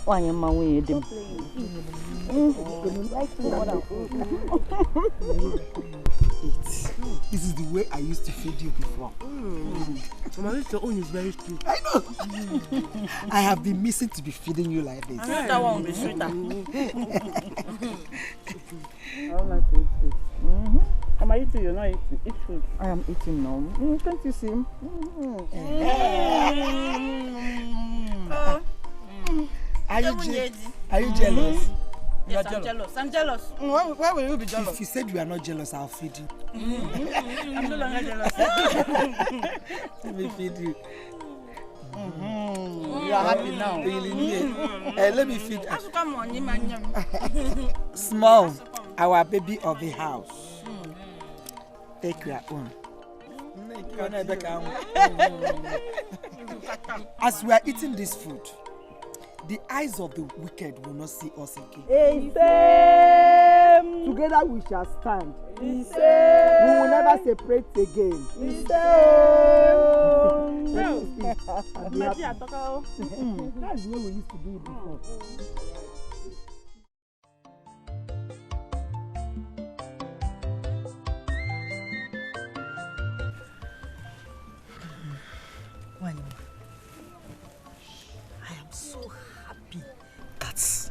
Why am I with him? This is the way I used to feed you before. Mama, your own is very sweet. I know. I have been missing to be feeding you like this. That one will be sweeter. I don't like to eat food. Mama, you too, you're not eating. Eat food. I am eating now. Can't you see him? Are you jealous? Yes, I'm jealous. I'm jealous. Why will you be jealous? If you said you are not jealous, I'll feed you. I'm no longer jealous. Let me feed you. You are happy now. Let me feed you. Small, our baby of the house. Take your own. As we are eating this food, the eyes of the wicked will not see us again. Together we shall stand. We will never separate again. That's the way we used to do it before. I am so happy that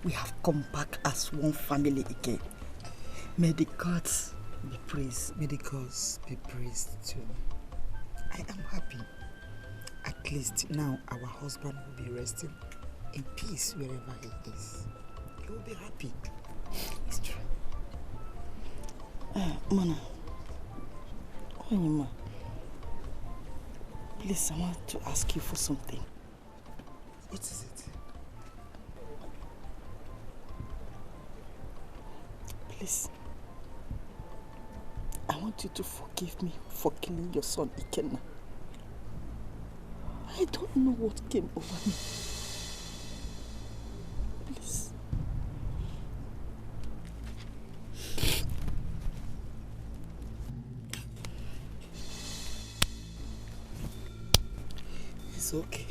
we have come back as one family again. May the gods be praised. May the gods be praised too. I am happy. At least now our husband will be resting in peace wherever he is. He will be happy. It's true. Mana, Onyema, please, I want to ask you for something. What is it? Please, I want you to forgive me for killing your son, Ikenna. I don't know what came over me. Please. It's okay.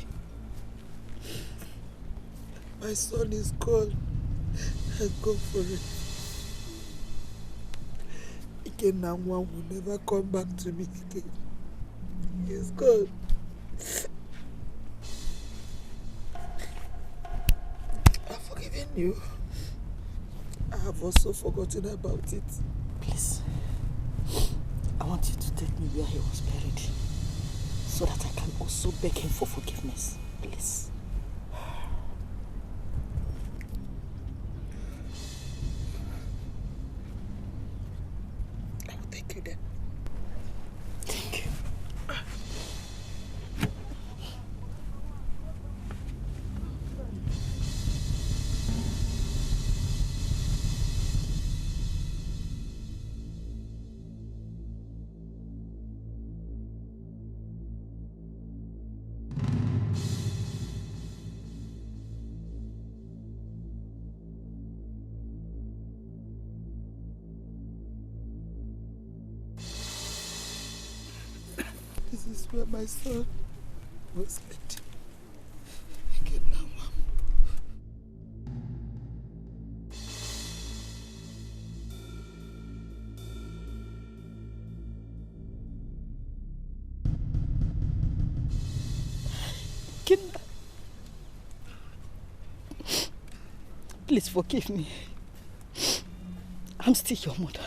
My son is gone. I'll go for it. Again, now one will never come back to me again. He's gone. I've forgiven you. I have also forgotten about it. Please, I want you to take me where he was buried, so that I can also beg him for forgiveness. Please. I will take you there. Thank you. This is where my son was laid. Again now, Mom. Kinda. Please forgive me. I'm still your mother.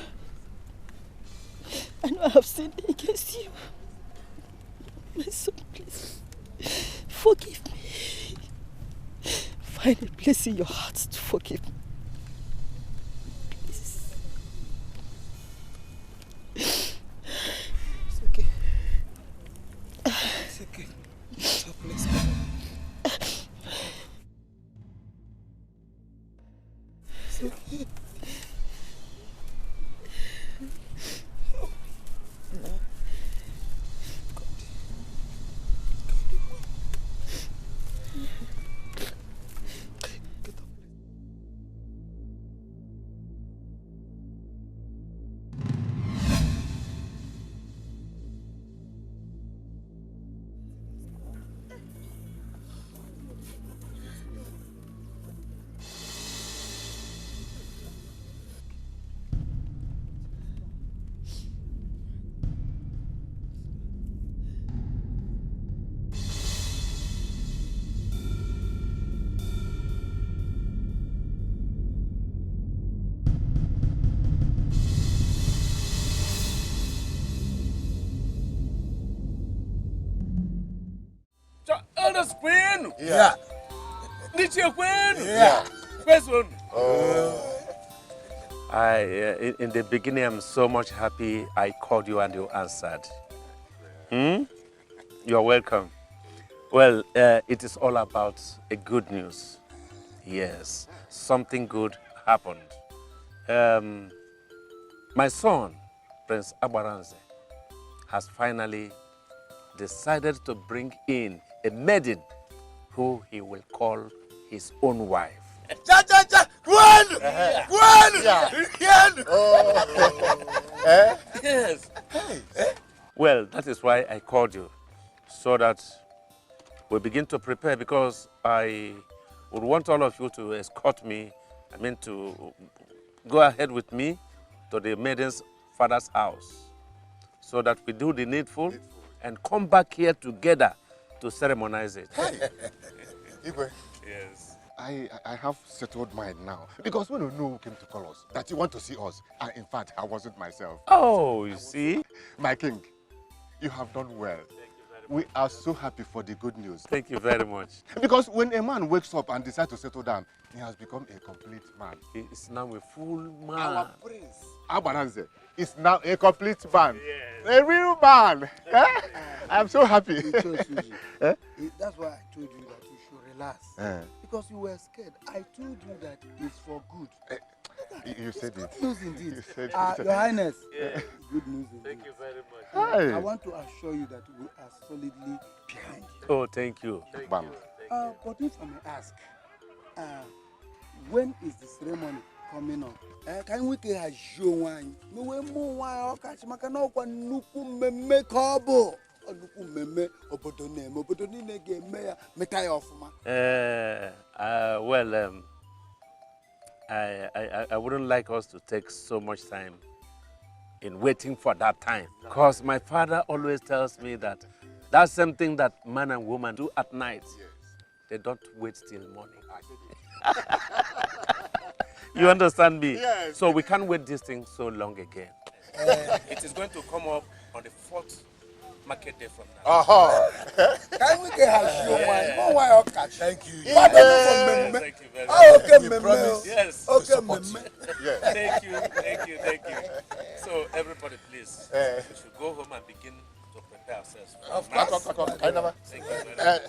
I know I have sinned against you. My son, please, forgive me. Find a place in your heart to forgive me. Please. It's okay. It's okay. So please. It's okay. No. Get up. Elders Queen. Yeah. Niche Queen. Yeah. Person. In the beginning, I'm so much happy I called you and you answered. You're welcome. Well, it is all about a good news. Yes, something good happened. My son, Prince Abaranze, has finally decided to bring in a maiden who he will call his own wife. Yes. Well, that is why I called you, so that we begin to prepare, because I would want all of you to escort me, to go ahead with me to the maiden's father's house, so that we do the needful and come back here together to ceremonize it. Igwe. Yes. I have settled mine now. Because when you know who came to call us, that you want to see us, and in fact, I wasn't myself. Oh, you see? My king, you have done well. We are so happy for the good news. Thank you very much. Because when a man wakes up and decides to settle down, he has become a complete man. He is now a full man. Our prince, Abaranze, is now a complete man. Yes. A real man. I'm so happy. That's why I told you that you should relax. Because you were scared. I told you that it's for good. You said it. Good news indeed. You said Your Highness, good news indeed. Thank you very much. Hi. I want to assure you that we are solidly behind you. Oh, thank you. Bam. But if I may ask, when is the ceremony coming up? Can we get a show wine? No way more wine or catch Makanoka Nuku Meme Kobo or Nuku Meme or Bodone, Bodone game mayor, Metai of I wouldn't like us to take so much time in waiting for that time, because my father always tells me that that's something that man and woman do at night. Yes. They don't wait till morning. You understand me? Yes. So we can't wait this thing so long again. It is going to come up on the 4th market day from now. Can we get a show wine? No wine or catch. Thank you. Thank you very much. Okay, Yes. Okay, Thank you. So everybody, please, we should go home and begin to prepare ourselves. Of course. Thank you very much.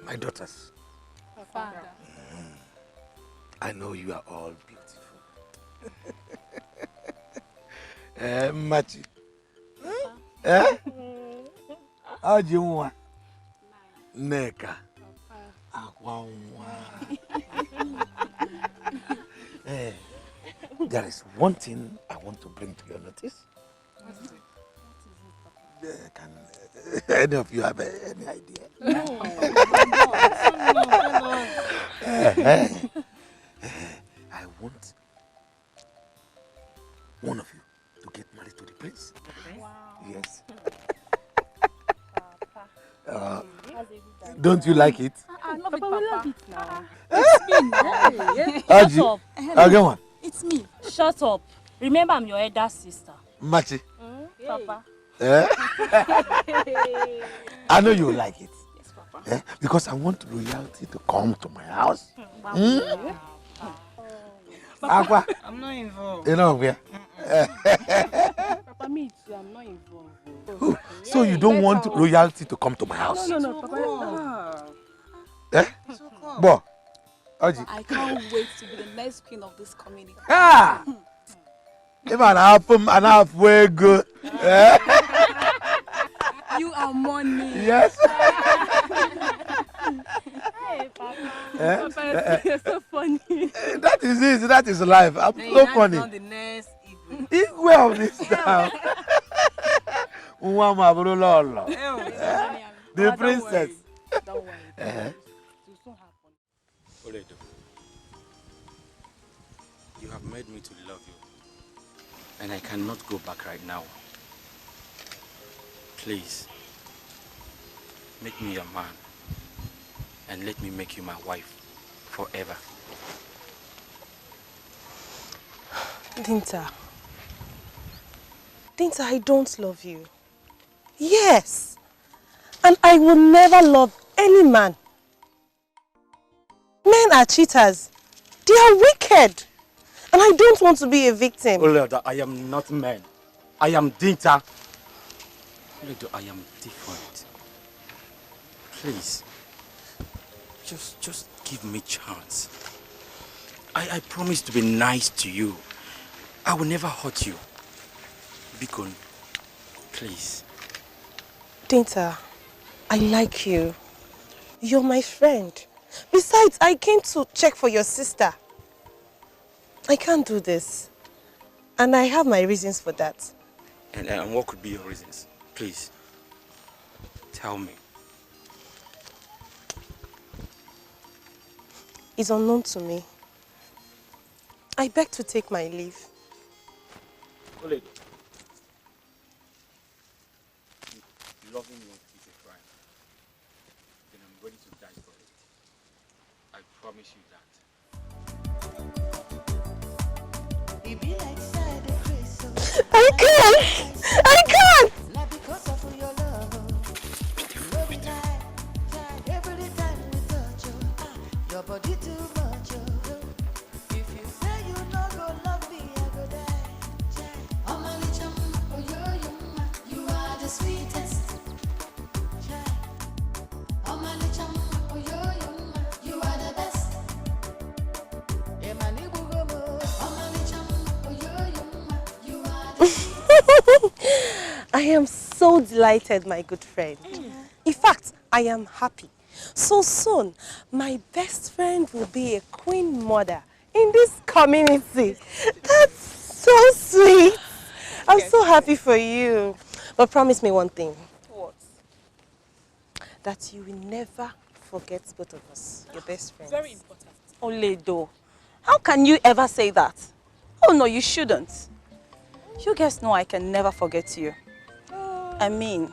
My daughters, Father. I know you are all beautiful. Machi. Ajunwa. Neka. Akwanwa. There is one thing I want to bring to your notice. Can any of you have any idea? No. I want one of you to get married to the prince. Wow. Yes. Don't you like it? I love it, Papa. We love it now. It's me now. Shut up. Again one. It's me. Shut up. Remember, I'm your elder sister. Machi. Papa. I know you like it. Yes, Papa. Because I want royalty to come to my house. Papa, I'm not involved. You know where? Papa, me too. I'm not involved. So you don't want royalty to come to my house? No, Papa. Boy, Oji. I can't wait to be the next queen of this community. If an halfway good. You are money. Yes. Hey, Papa. Papa, you're so funny. That is easy. That is life. I'm so funny. The next Igwe of this town. The princess. Don't worry. It will soon happen. Oledo, you have made me to love you, and I cannot go back right now. Please, make me your man, and let me make you my wife forever. Dinta, I don't love you. Yes. And I will never love any man. Men are cheaters. They are wicked. And I don't want to be a victim. Oledo, I am not man. I am Dinta. Oledo, I am different. Please. Just give me chance. I promise to be nice to you. I will never hurt you. Bikon, please. Dinta, I like you. You're my friend. Besides, I came to check for your sister. I can't do this. And I have my reasons for that. And what could be your reasons? Please, tell me. It's unknown to me. I beg to take my leave. Oledo, loving you is a crime. Then I'm ready to die for it. I promise you that. I can't! I can't! Your body too much. If you say you no go love me, I go die. Oh my little, oh you are the sweetest. Oh my little, oh you are the best. Oh my little, oh you are the I am so delighted, my good friend. In fact, I am happy. So soon, my best friend will be a queen mother in this community. That's so sweet. I'm so happy for you. But promise me one thing. What? That you will never forget both of us, your best friends. Very important. Oledo, how can you ever say that? Oh no, you shouldn't. You guys know I can never forget you. I mean,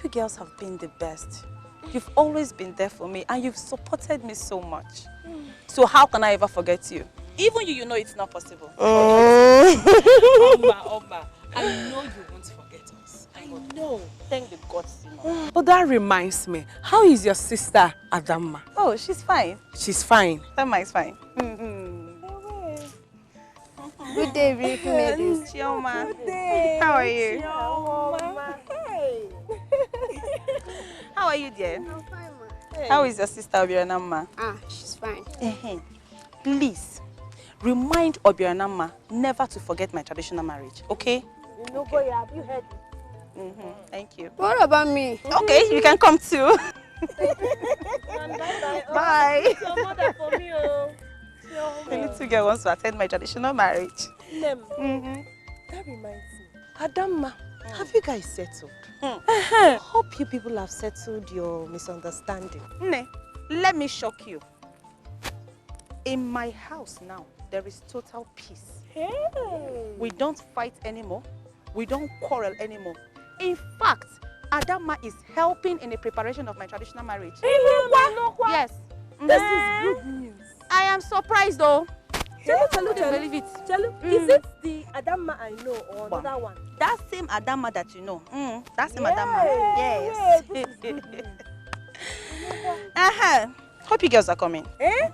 you girls have been the best. You've always been there for me and you've supported me so much. So how can I ever forget you? Even you know it's not possible. Oma, I know you won't forget us. I know. Thank the gods, you know. But that reminds me, how is your sister Adamma? Oh, she's fine. She's fine. Adamma is fine. Good day, Ricky ladies. Chioma. Good day. How are you? Chioma. Hey. How are you, dear? I'm fine, ma. Hey. How is your sister Obiranama? Ah, she's fine. Please, remind Obiranama never to forget my traditional marriage, okay? You know, boy, have you heard me? Thank you. What about me? Okay, you can come too. Bye. Your mother for me, oh. The little girl wants to attend my traditional marriage. That reminds me. Adamma, have you guys settled? Hope you people have settled your misunderstanding. Ne, let me shock you. In my house now, there is total peace. Hey. We don't fight anymore. We don't quarrel anymore. In fact, Adamma is helping in the preparation of my traditional marriage. Yes. This is good news. I am surprised though. Tell believe it. Is it the Adamma I know or another one? That same Adamma that you know. That same Adamma. Yes. This is good news. Hope you girls are coming. I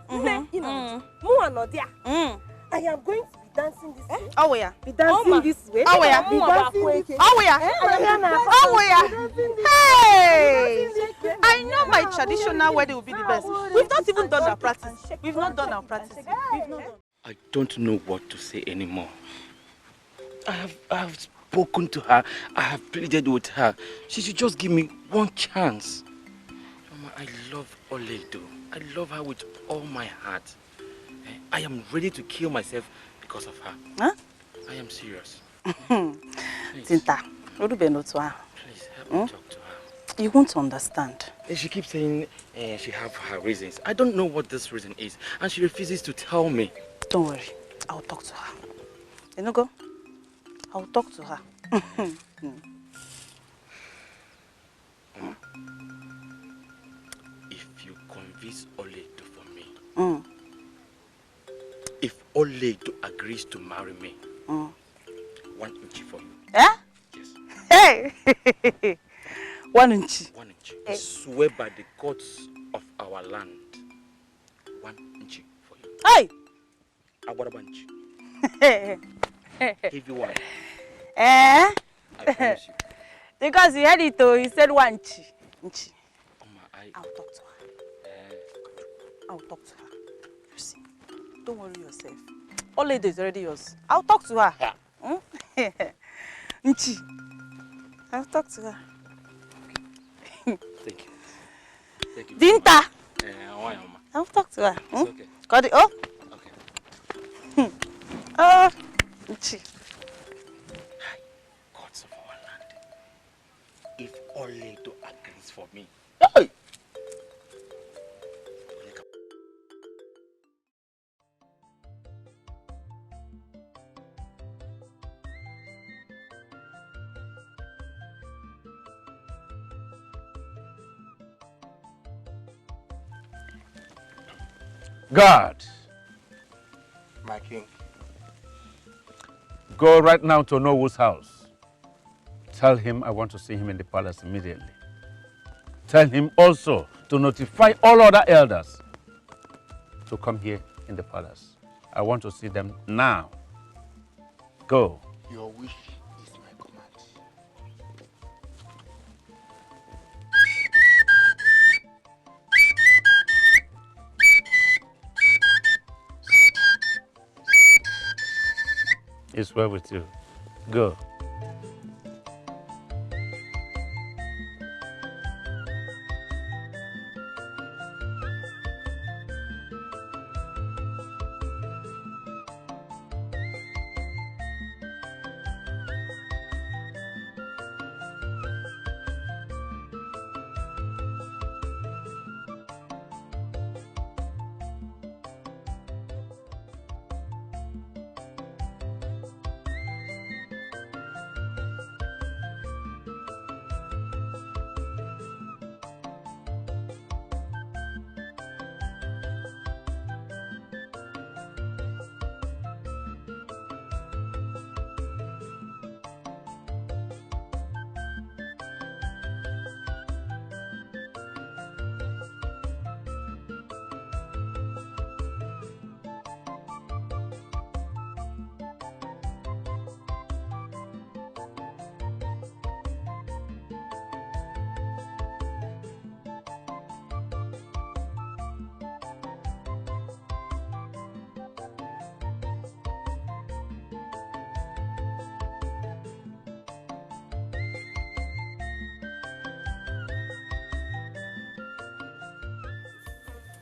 am going to be dancing this way. Oh yeah. Be dancing this way. Oh yeah. Be dancing this way. Oh yeah. Oh yeah. Hey! I know my traditional wedding will be the best. We've not even done our practice. We've not done our practice. We've not done. I don't know what to say anymore. I have spoken to her. I have pleaded with her. She should just give me one chance. Mama, I love Oledo. I love her with all my heart. I am ready to kill myself because of her. Huh? I am serious. Tinta, please help me talk to her. You won't understand. She keeps saying she have her reasons. I don't know what this reason is, and she refuses to tell me. Don't worry, I'll talk to her. Enugo, I'll talk to her. If you convince Oledo for me, if Oledo agrees to marry me, 1 inch for you. Eh? Yes. Hey! 1 inch. 1 inch. I swear by the gods of our land. 1 inch for you. Hey! About a bunch. Give you one. Eh? I promise you. Because he had it though, he said 1 inch. Inch. I'll talk to her. I'll talk to her. You see, don't worry yourself. All lady is already yours. I'll talk to her. Yeah. Nchi. I'll talk to her. Thank you. Thank you. Dinta. I'll talk to her. It's okay. Got it? Oh. Okay. Nchi. Gods of our land. If Oledo agrees for me. Hey! God, My king. go right now to Nollywood's house. Tell him I want to see him in the palace immediately. Tell him also to notify all other elders to come here in the palace. I want to see them now. Go. Your wish is my command. It's well with you. Go.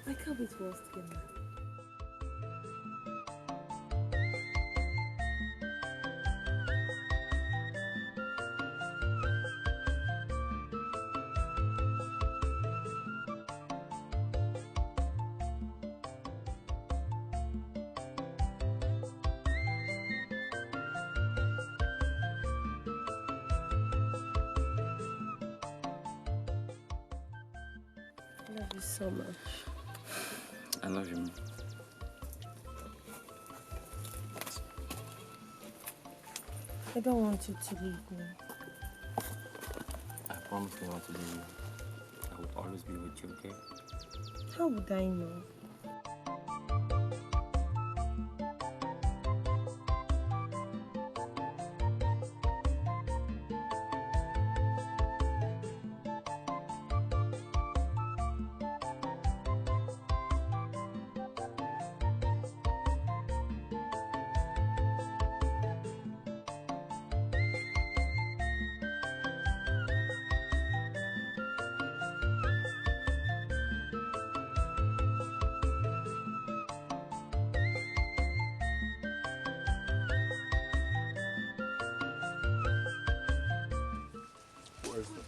I can't wait for us to get married. I love you so much. I love you. I don't want you to leave me. I promise never to leave you. I will always be with you, okay? How would I know?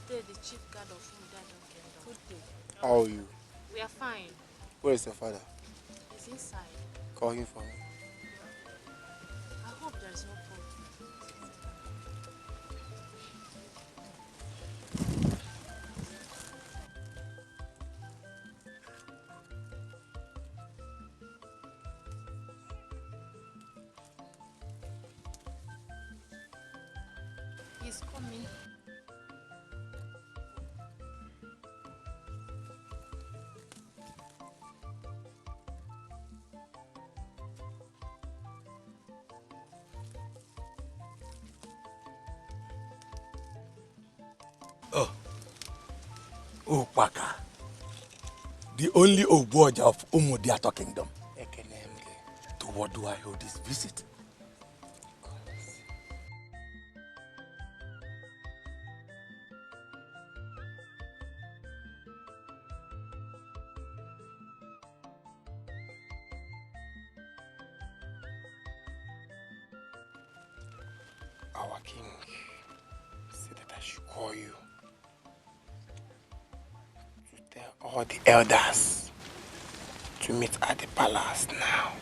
The chief guard of whom died on Kingdom. Good day. How are you? We are fine. Where is your father? He's inside. Call him for me. I hope there is no problem. He's coming. Oh, Upaka, the only Ogboja of Umudiato Kingdom. To what do I owe this visit? Our king said that I should call you to tell all the elders to meet at the palace now.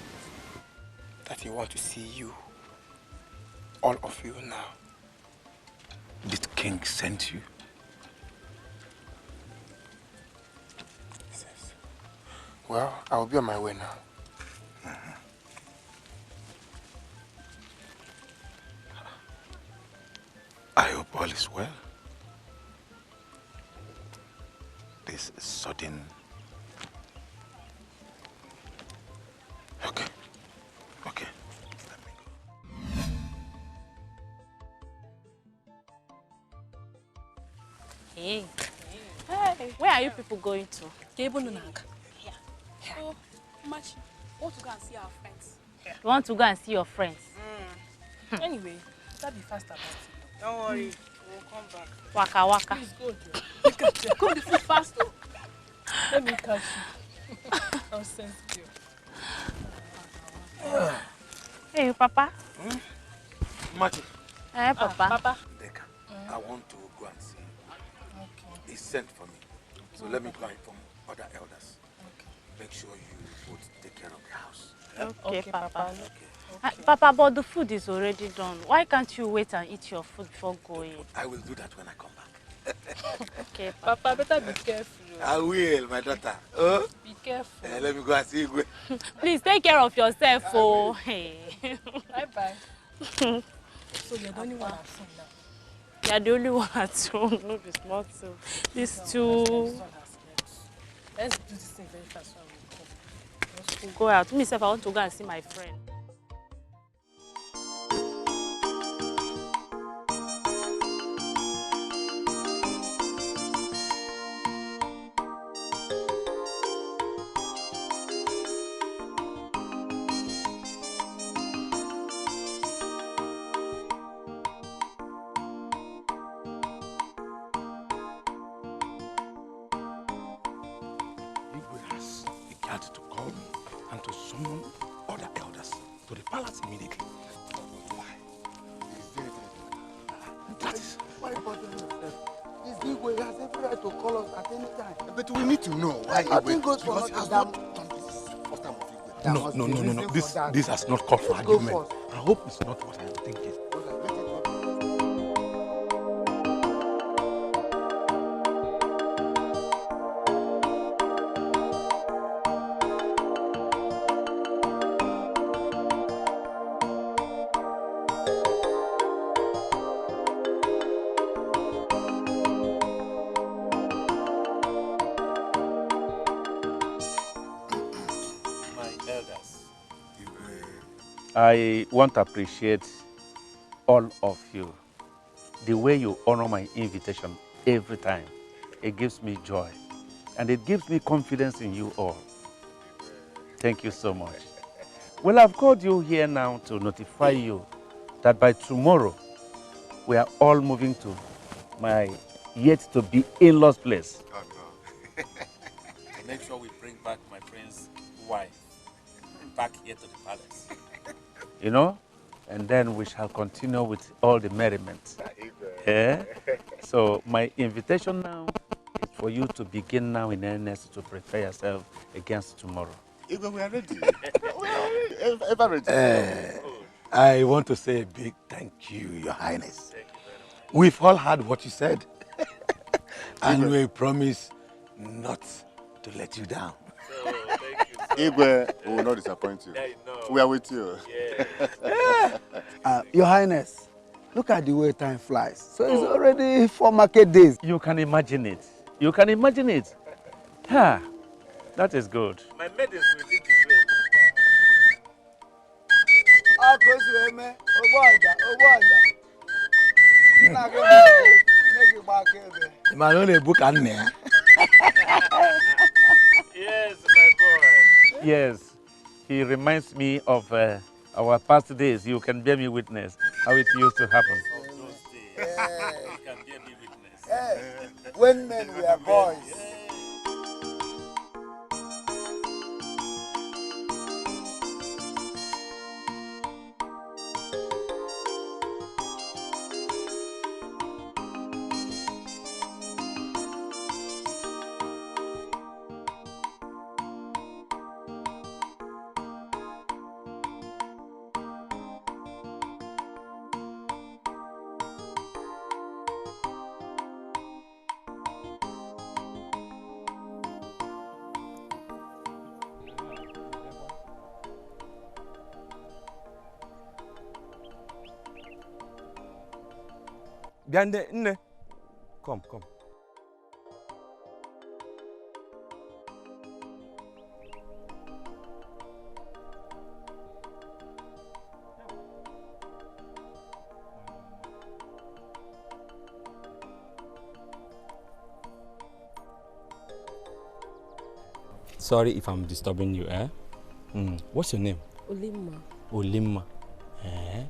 That he want to see you, all of you now. Did king send you? Yes. Well, I will be on my way now. I hope all is well. This sudden... Okay. Okay. Let me go. Hey. Hey, where are you people going to? Oh, Machi, I want to go and see our friends. You want to go and see your friends? Anyway, better be fast about it. Don't worry, we'll come back. Waka waka. Please go, dear. Go the food fast, though. Let me catch you. I'll send you. Hey, Papa. Martin. Hey, Papa. Papa. Dikeh, I want to go and see you. Okay. He sent for me. So let me go and inform other elders. Okay. Make sure you both take care of the house. Okay, Papa. Okay. Papa, but the food is already done. Why can't you wait and eat your food before going? I will do that when I come back. Okay, Papa, better be careful. I will, my daughter. Oh? Be careful. Let me go and see you. Please take care of yourself, oh. Hey. Bye-bye. So you're the only one at home now? You're the only one at home. No, it's not so. These two... Let's do this thing very fast while we come. We'll go out. Myself, I want to go and see my friend. To call me and to summon other elders to the palace immediately. Why? That is why bother yourself? This Igwe has every right to call us at any time. But we need to know why Nothing goes for because nothing. No. This has not called for argument. I hope it's not what I'm thinking. I want to appreciate all of you. The way you honor my invitation every time, it gives me joy. And it gives me confidence in you all. Thank you so much. Well, I've called you here now to notify you that by tomorrow, we are all moving to my yet-to-be in-laws place. Oh, no. Make sure we bring back my friend's wife back here to the palace. You know, and then we shall continue with all the merriment. Yeah? So my invitation now is for you to begin now in earnest to prepare yourself against tomorrow. We are ready. Ever ready. I want to say a big thank you, Your Highness. Thank you very much. We've all heard what you said. And we promise not to let you down. So, thank you. Igwe will not disappoint you. Yeah, I know. We are with you. Yeah. Your Highness, Look at the way time flies. So it's already for market days. You can imagine it. You can imagine it. Ha! That is good. My maidens will lead the way. Man, only book and there. Yes, my boy. Yes, he reminds me of our past days. You can bear me witness how it used to happen. Of those days. You can bear me witness. When men were boys. Biande, nne. Come. Sorry if I'm disturbing you, eh? What's your name? Olimma. Olimma. Eh?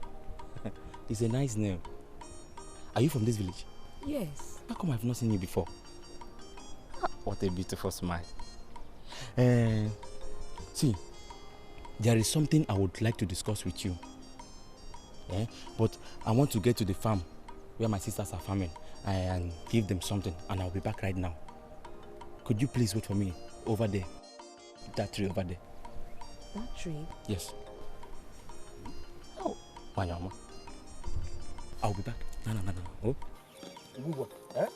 It's a nice name. Are you from this village? Yes. How come I've not seen you before? What a beautiful smile. See, there is something I would like to discuss with you. But I want to get to the farm where my sisters are farming and give them something, and I'll be back right now. Could you please wait for me over there? That tree over there. That tree? Yes. Oh, Wanyama. I'll be back. No. Oh. Eh?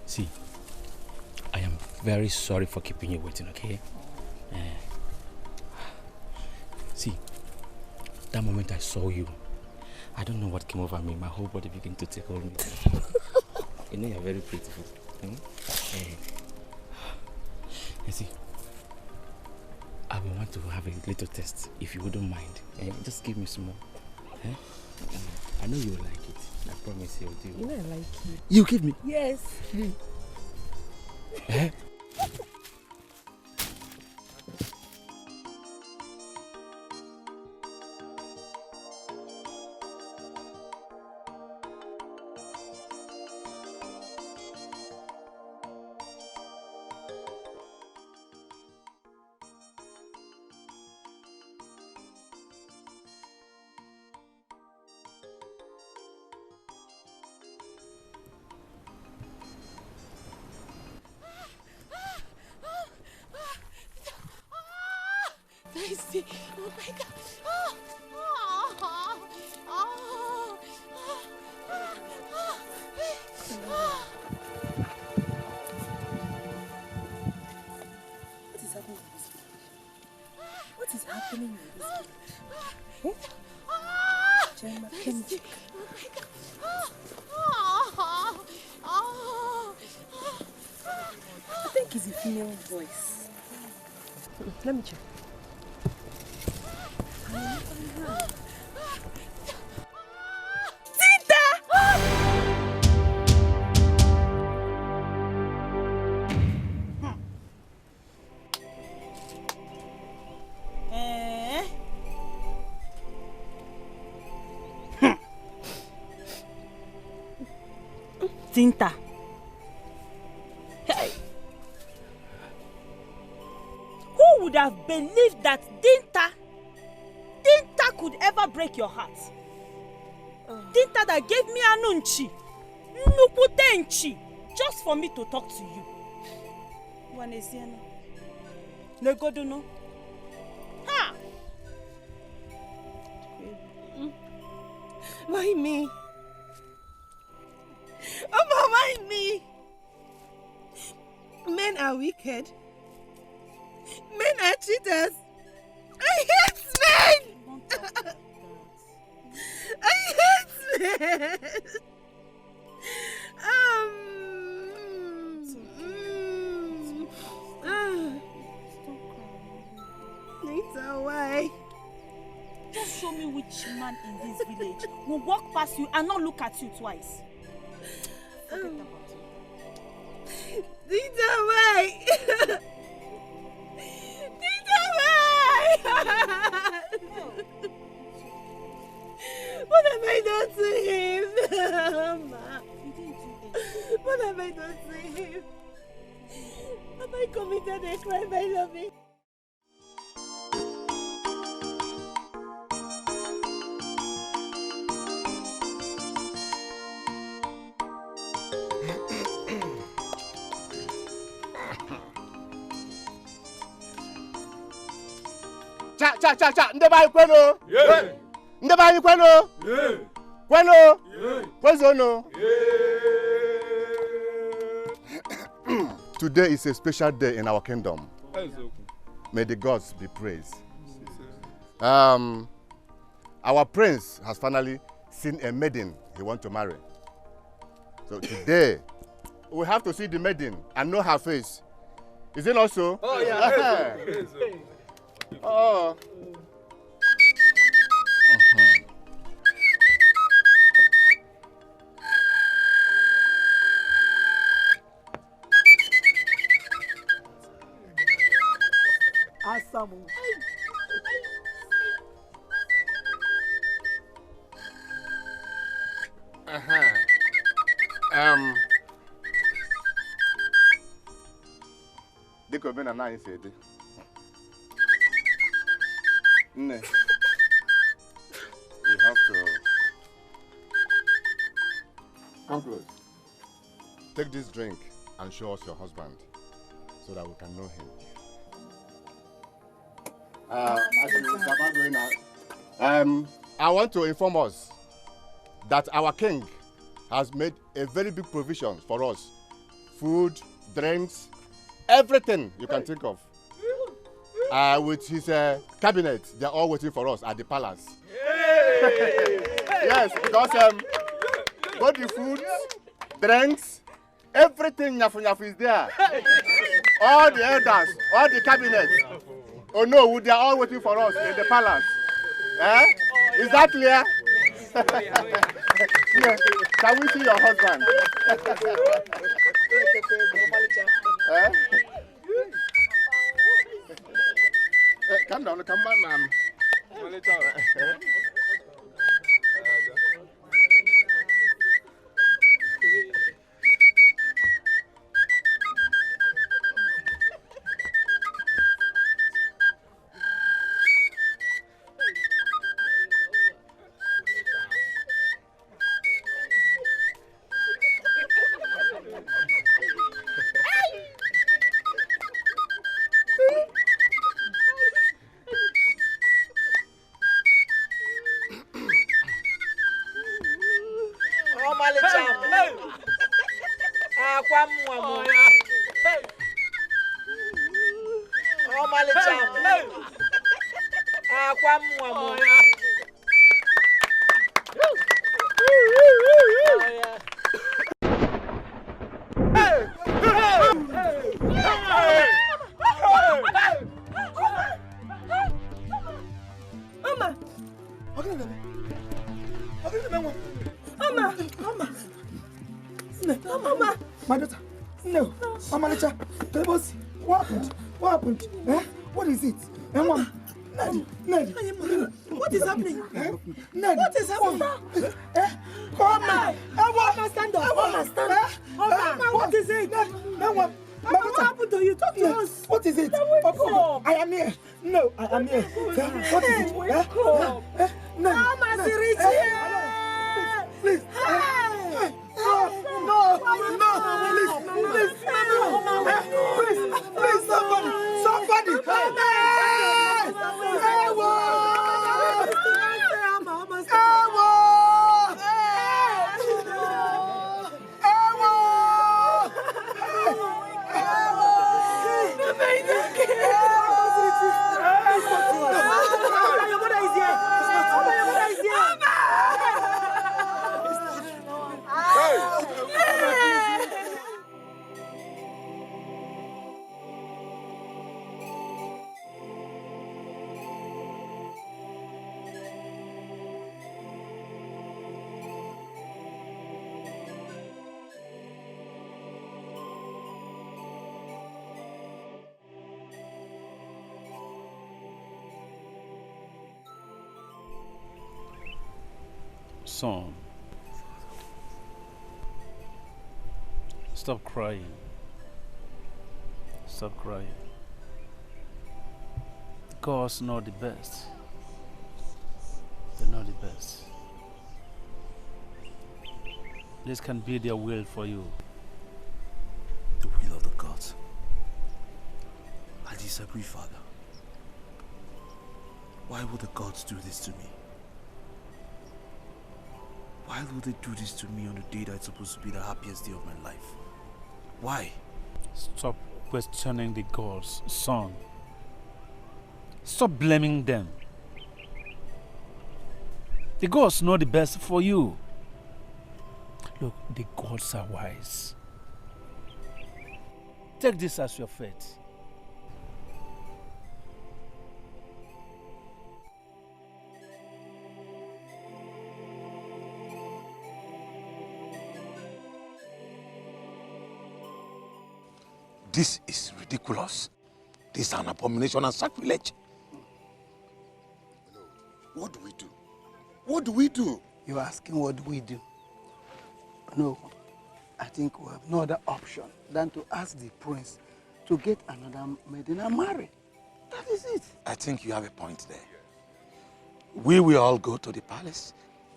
See, I am very sorry for keeping you waiting, okay? See, that moment I saw you, I don't know what came over me. My whole body began to tickle me. You know, you're very beautiful. See, I will want to have a little test, if you wouldn't mind. Just give me some more. I know you'll like it. I promise you'll do. You know I like it. You give me? Yes. Daisy, oh my God. What is happening in this village? Gemma, Daisy, I think it's a female voice. Let me check. Tinta. Hey. would have believed that Dinta could ever break your heart. Dinta that gave me Anunchi, Nuputenchi, just for me to talk to you. Wanesiana. Negoduno. Ha! Why me? Oh, why me? Men are wicked. Men are cheaters. I hate men! I hate men! Later, why? Just show me which man in this village will walk past you and not look at you twice. Forget about it. Later, why? What have I done to him? Mama? What have I done to him? Have I committed a crime by loving? Cha, ndeba kweno. Ndeba kweno. Kweno. Kwezono. Today is a special day in our kingdom. May the gods be praised. Our prince has finally seen a maiden he wants to marry. So today, we have to see the maiden and know her face. Is it not so? Oh, yeah. Oh. Asamu. Dikeh been a nice day. You have to come close. Take this drink and show us your husband so that we can know him. I want to inform us that our king has made a very big provision for us. Food, drinks, everything you can think of. With his cabinet, they're all waiting for us at the palace. Yes, because both the food, drinks, everything nyafu is there. All the elders, all the cabinet. Oh no, they are all waiting for us in the palace. Is that clear? Yeah. Can we see your husband? Come down, come back, ma'am. My daughter, no. Mama Lecha, what happened? What happened? What is it? Ned, what is happening? Ned, what is happening? Mama, I want to stand up. Mama, what is it? Mama, what happened to you? Talk to us. What is it? I am here. No, I am here. What is it? No. Mama, Sirichi! Please. No, please, somebody. Son, stop crying. Stop crying. God's not the best. They're not the best. This can be their will for you. The will of the gods. I disagree, Father. Why would the gods do this to me? Why would they do this to me on the day that's supposed to be the happiest day of my life? Why? Stop questioning the gods, son. Stop blaming them. The gods know the best for you. Look, the gods are wise. Take this as your fate. This is ridiculous. This is an abomination and sacrilege. What do we do? What do we do? You're asking what do we do? No, I think we have no other option than to ask the prince to get another maiden and marry. That is it. I think you have a point there. We will all go to the palace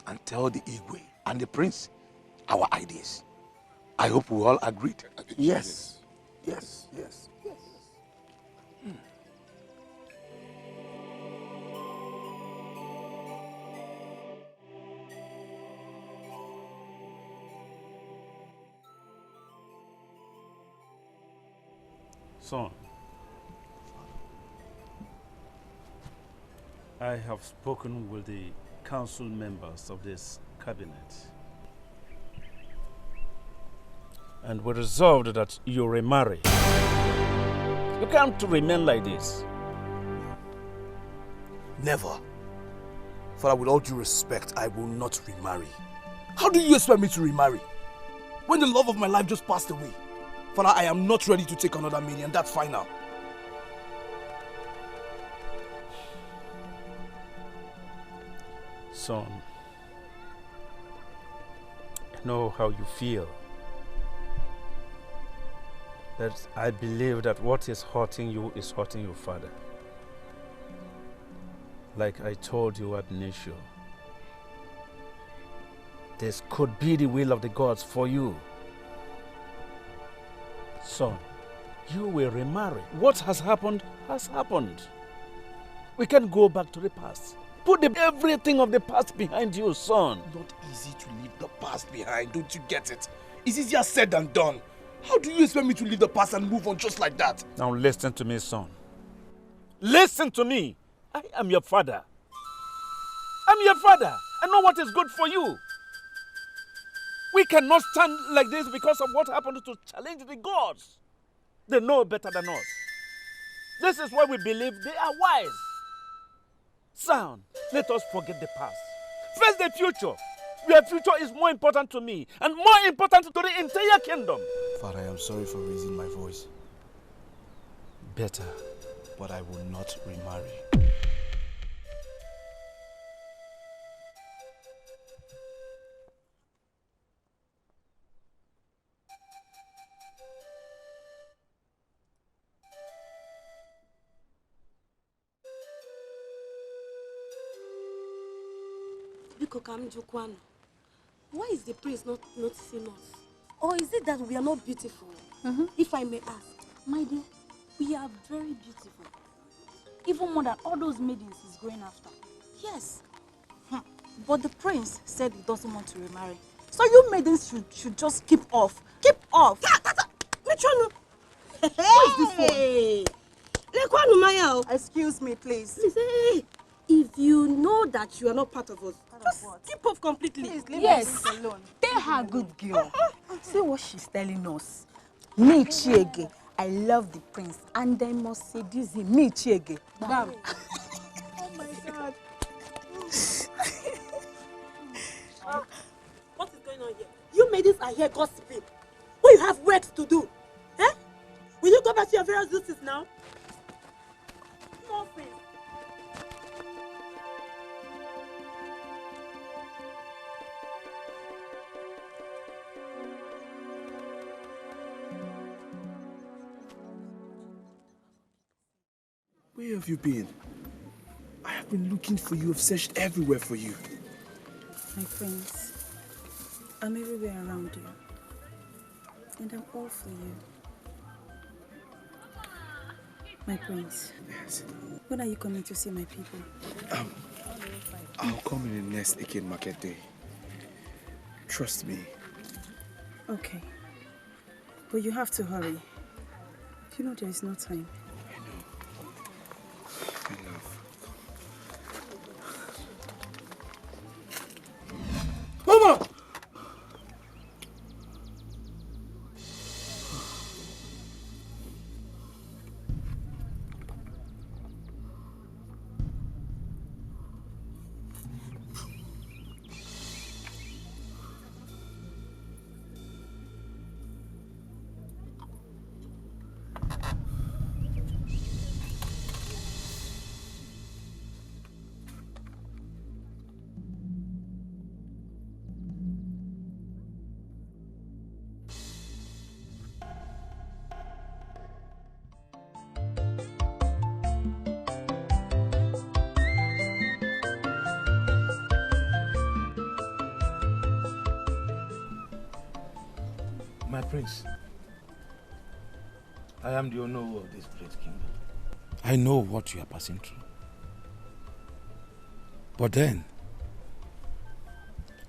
and tell the Igwe and the prince our ideas. I hope we all agreed. Yes. Yes. Son, I have spoken with the council members of this cabinet, and we resolved that you remarry. You can't remain like this. Never. Father, with all due respect, I will not remarry. How do you expect me to remarry? When the love of my life just passed away. Father, I am not ready to take another million. That's final. Son, I know how you feel. That I believe that what is hurting you is hurting your father. Like I told you ab initio, this could be the will of the gods for you. Son, you will remarry. What has happened has happened. We can go back to the past. Put everything of the past behind you, son. Not easy to leave the past behind, don't you get it? It's easier said than done. How do you expect me to leave the past and move on just like that? Now listen to me, son. Listen to me. I am your father. I'm your father. I know what is good for you. We cannot stand like this because of what happened to challenge the gods. They know better than us. This is why we believe they are wise. Son, let us forget the past. Face the future. Your future is more important to me and more important to the entire kingdom. Father, I am sorry for raising my voice. Better. But I will not remarry. Biko Kamjukwano, why is the prince not noticing us? Or is it that we are not beautiful? If I may ask. My dear, we are very beautiful. Even more than all those maidens he's going after. Yes. But the prince said he doesn't want to remarry. So you maidens should just keep off. Keep off! Which one? Who is this one? Excuse me, please. Please, hey, if you know that you are not part of us, just keep off completely. Please leave Yes. us alone. Tell her, good girl. See what she's telling us. Me, Chiege, I love the prince, and I must seduce him. Me, Chiege. Bam. Oh my God. What is going on here? You maidens are here gossiping. When you have work to do. Eh? Will you go back to your various duties now? Nothing. Where have you been? I have been looking for you. I've searched everywhere for you. My friends, I'm everywhere around you. And I'm all for you. My prince. Yes. When are you coming to see my people? I'll come in the next Eke market day. Trust me. Okay. But you have to hurry. You know there is no time. I love. Mama! My prince, I am the owner of this great kingdom. I know what you are passing through. But then,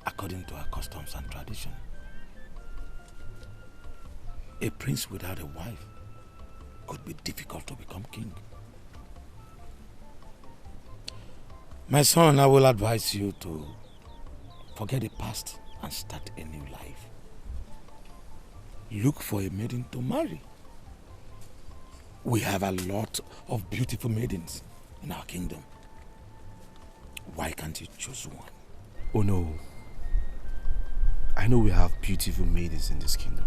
according to our customs and tradition, a prince without a wife could be difficult to become king. My son, I will advise you to forget the past and start a new life. Look for a maiden to marry. We have a lot of beautiful maidens in our kingdom. Why can't you choose one? Oh no. I know we have beautiful maidens in this kingdom.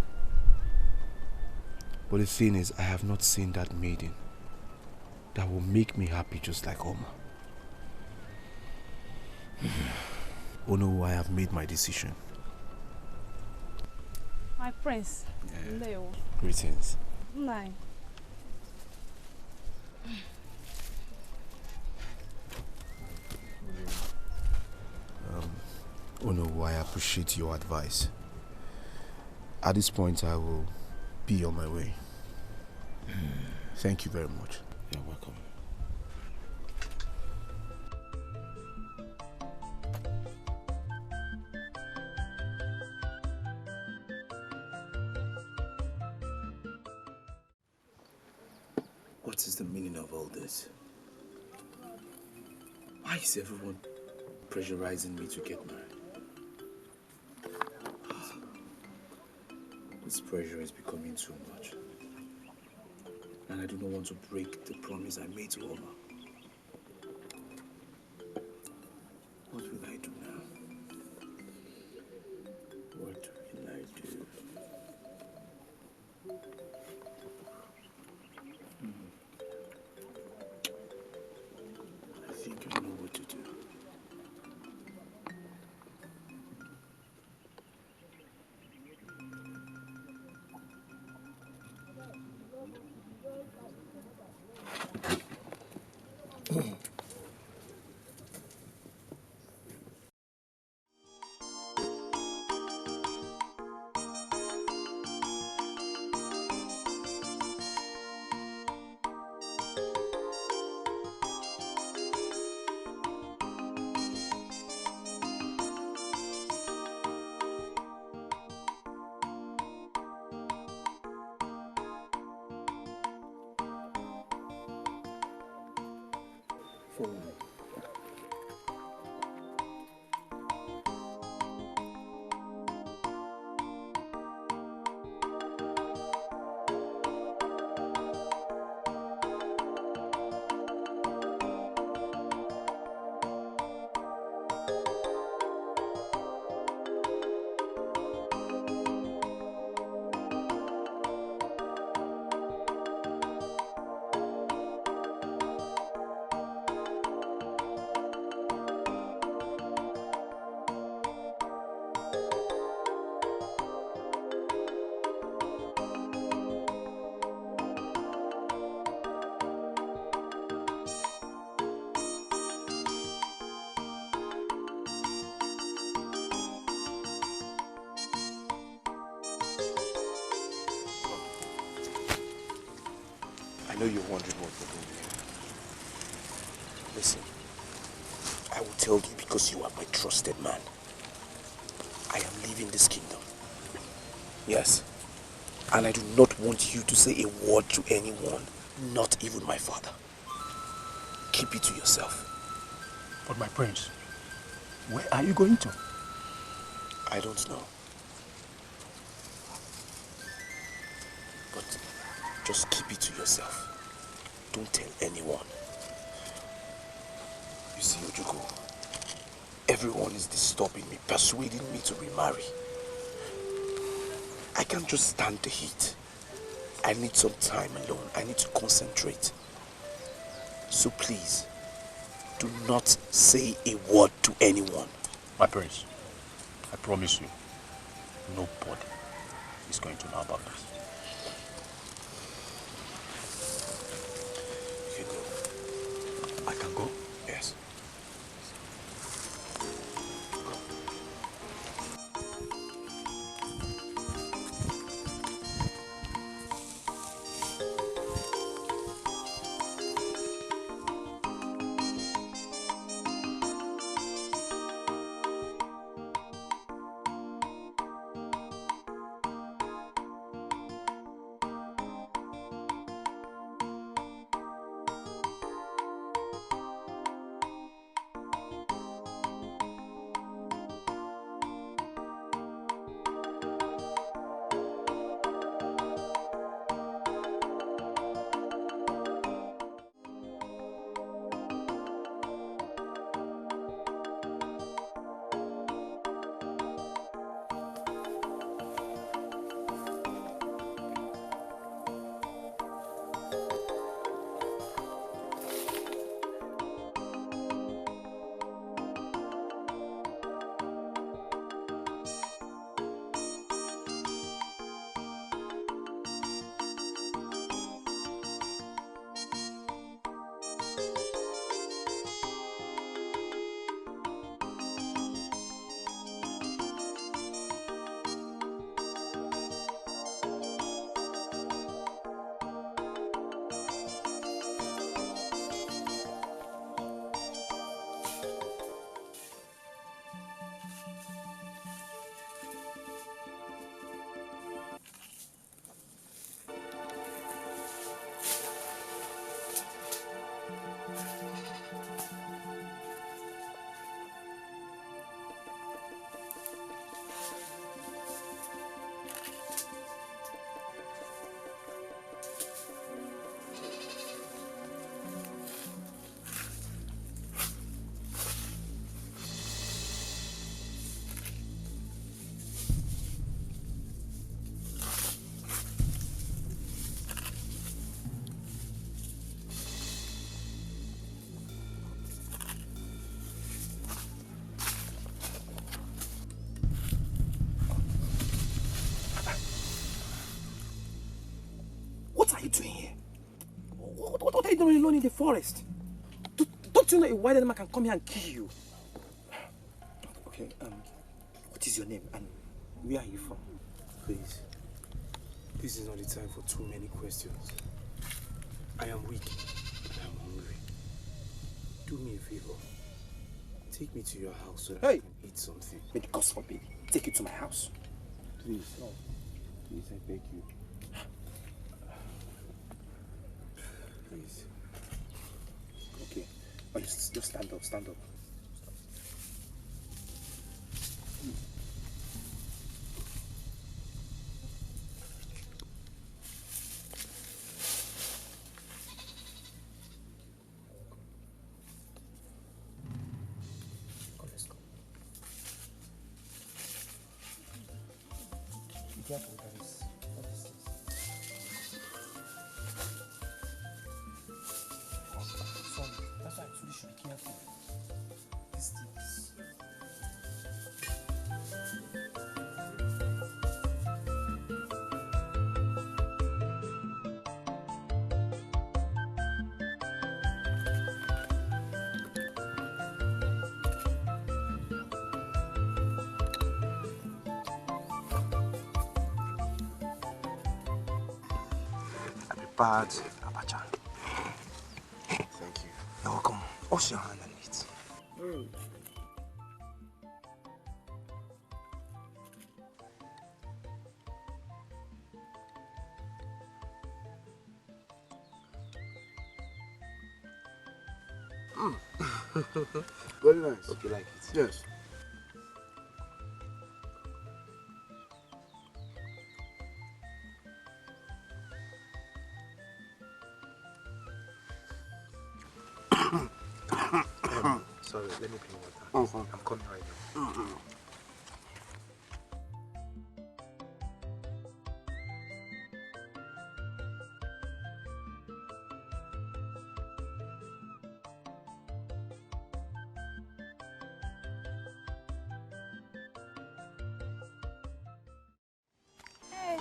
But the thing is, I have not seen that maiden that will make me happy just like Oma. Oh no, I have made my decision. My prince, Leo. Greetings. Nine. Oh no, I appreciate your advice. At this point, I will be on my way. Thank you very much. You're welcome. What is the meaning of all this? Why is everyone pressurizing me to get married? This pressure is becoming too much. And I do not want to break the promise I made to Oma. What will I do now? What will I do? I think I know what to do. Follow me. I know you're wondering what we're doing here. Listen, I will tell you because you are my trusted man. I am leaving this kingdom. Yes. And I do not want you to say a word to anyone, not even my father. Keep it to yourself. But my prince, where are you going to? I don't know. But just keep it to yourself. Don't tell anyone. You see, Ojukwu, everyone is disturbing me, persuading me to remarry. I can't just stand the heat. I need some time alone. I need to concentrate. So please, do not say a word to anyone. My prince, I promise you, nobody is going to know about this. You can go. I can go? Yes. What are you doing here? What are you doing alone in the forest? Don't you know a wild animal can come here and kill you? Okay, what is your name and where are you from? Please, this is not the time for too many questions. I am weak and I'm hungry. Do me a favor. Take me to your house so that I can eat something. May the gods forbid. Take it to my house. Please, please, I beg you. Please. Okay, Oh, just stand up, stand up. Be careful, that is this? Sorry, that's why I told you should be careful. These things. Bad abacha. Thank you. You're welcome. Wash your hand and eat. Very nice. Hope you like it. Yes. Sorry, let me bring water. I'm coming right now.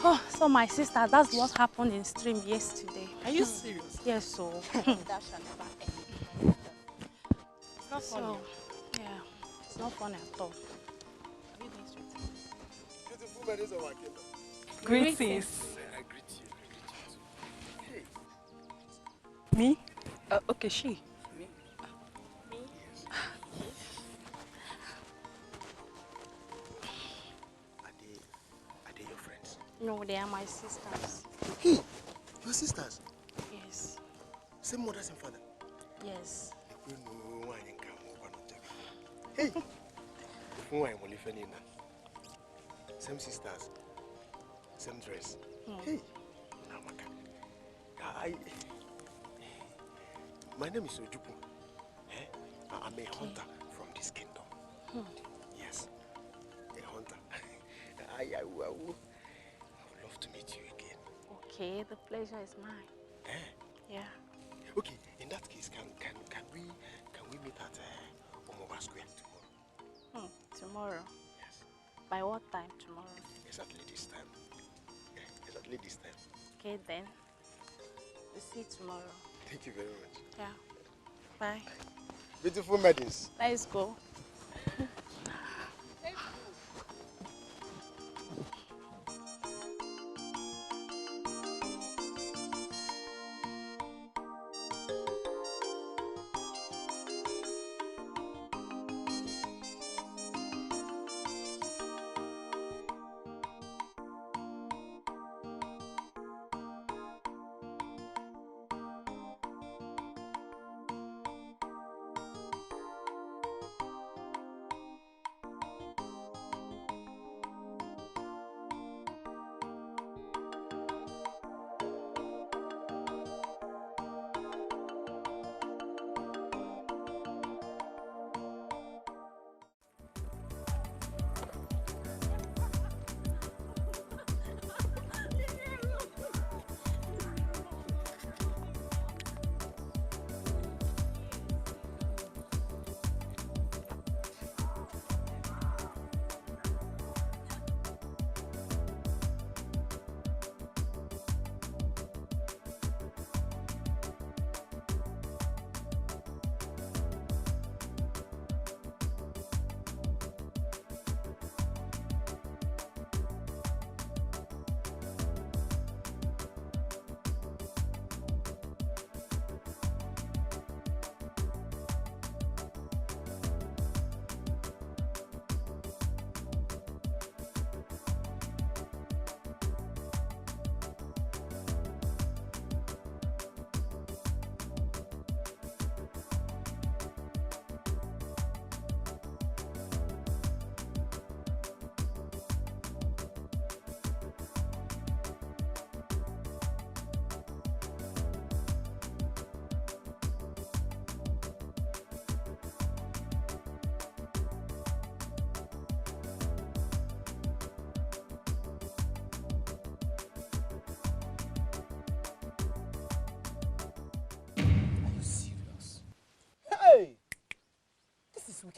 Oh, so my sister, that's what happened in stream yesterday. Are you serious? Yes, so. That shall never end. It's not funny. So, yeah, it's not funny at all. Are you going straight? Beautiful ladies of our kingdom. Greetings. I greet you. Hey. Me? Okay, she. Me? Me? Yes. Are they your friends? No, they are my sisters. Hey, your sisters? Yes. Same mother, same father? Yes. Hey! Same sisters, same dress. Hey! My name is Ojuku. I'm a hunter from this kingdom. Yes, a hunter. I would love to meet you again. Okay, the pleasure is mine. Yeah. Okay, in that case, can we meet at Omoba Square tomorrow? Tomorrow? Yes. By what time tomorrow? Exactly this time. Exactly this time. Okay then. We'll see you tomorrow. Thank you very much. Yeah. Bye. Beautiful maidens. Let's go.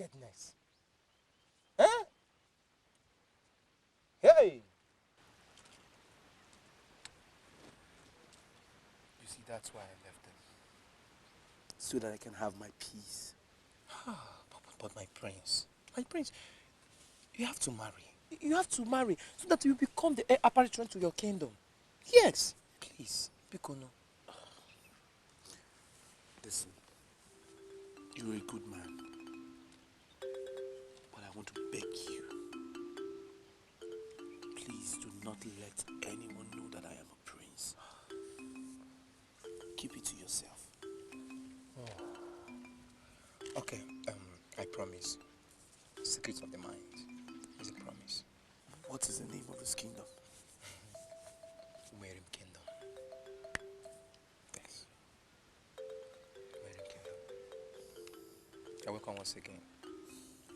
wickedness. Eh? Hey! You see, that's why I left them. So that I can have my peace. But my prince, you have to marry. You have to marry so that you become the heir apparent to your kingdom. Yes, please, Bikono. Listen, you're a good man, but I want to beg you, please do not let anyone know that I am a prince. Keep it to yourself. Okay, I promise. Secrets of the mind is a promise. What is the name of this kingdom? Umerim Kingdom. Yes. Umerim Kingdom. You're welcome once again.